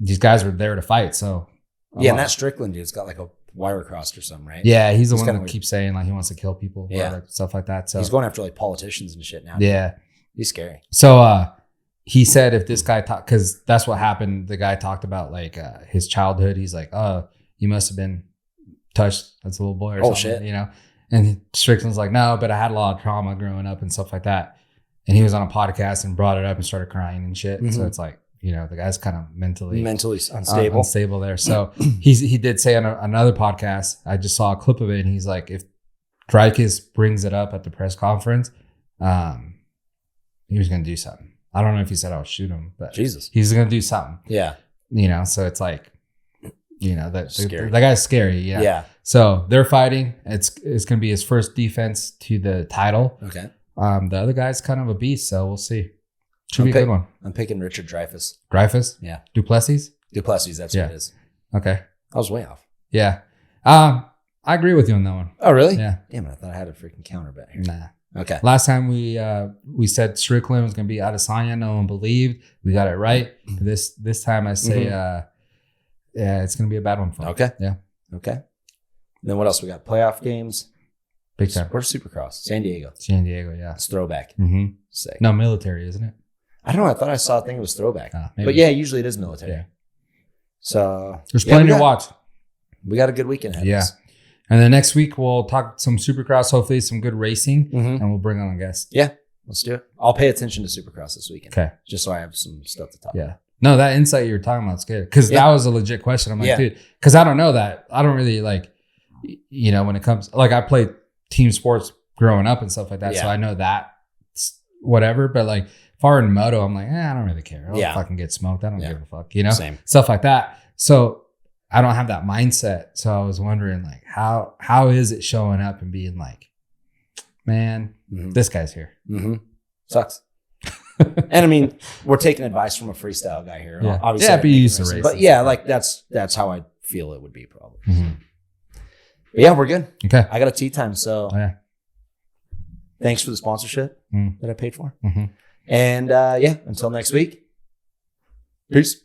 these guys are there to fight. So and that Strickland dude's got like a wire crossed or something, right? Yeah, he's the one that keeps saying like he wants to kill people, or like stuff like that. So he's going after like politicians and shit now. Yeah, he's scary. So he said if this guy because that's what happened. The guy talked about like his childhood. He's like, oh, you must have been touched as a little boy or something, shit. You know. And Strickland's like, no, but I had a lot of trauma growing up and stuff like that. And he was on a podcast and brought it up and started crying and shit. So it's like, you know, the guy's kind of mentally unstable there. So he did say on another podcast, I just saw a clip of it, and he's like, if Dricus brings it up at the press conference, he was going to do something. I don't know if he said I'll shoot him, but he's going to do something. Yeah. You know, so it's like, you know, that guy's scary. Yeah. Yeah. So they're fighting. It's going to be his first defense to the title. Okay. The other guy's kind of a beast, so we'll see. Should be a good one. I'm picking Richard Dreyfuss. Dreyfuss? Yeah. Du Plessis? Du Plessis, that's what it is. Okay. I was way off. Yeah. I agree with you on that one. Oh, really? Yeah. Damn it, I thought I had a freaking counter bet here. Nah. Okay. Last time we said Strickland was going to be Adesanya. No one believed. We got it right. This time I say, it's going to be a bad one for him. Okay. Yeah. Okay. Then what else we got? Playoff games. Big time. Where's Supercross? San Diego. Yeah. It's throwback. Sick. No, military, isn't it? I don't know. I thought I saw a thing that was throwback. But yeah, usually it is military. Yeah. So there's plenty to watch. We got a good weekend ahead of us. And then next week we'll talk some Supercross, hopefully some good racing, and we'll bring on a guest. Yeah, let's do it. I'll pay attention to Supercross this weekend. Okay. Just so I have some stuff to talk about. Yeah. No, that insight you were talking about is good. Because that was a legit question. I'm like, dude, because I don't know that. I don't really like, you know, when it comes, like I played team sports growing up and stuff like that. So I know that whatever. But like far in moto, I'm like, I don't really care. I'll fucking get smoked. I don't give a fuck, you know? Same. Stuff like that. So I don't have that mindset. So I was wondering like, how is it showing up and being like, man, this guy's here. Sucks. And I mean, we're taking advice from a freestyle guy here. Yeah. Obviously, but you used to race. But yeah, like that's how I feel it would be probably. But yeah, we're good. Okay. I got a tea time. So thanks for the sponsorship that I paid for. And until next week. Peace.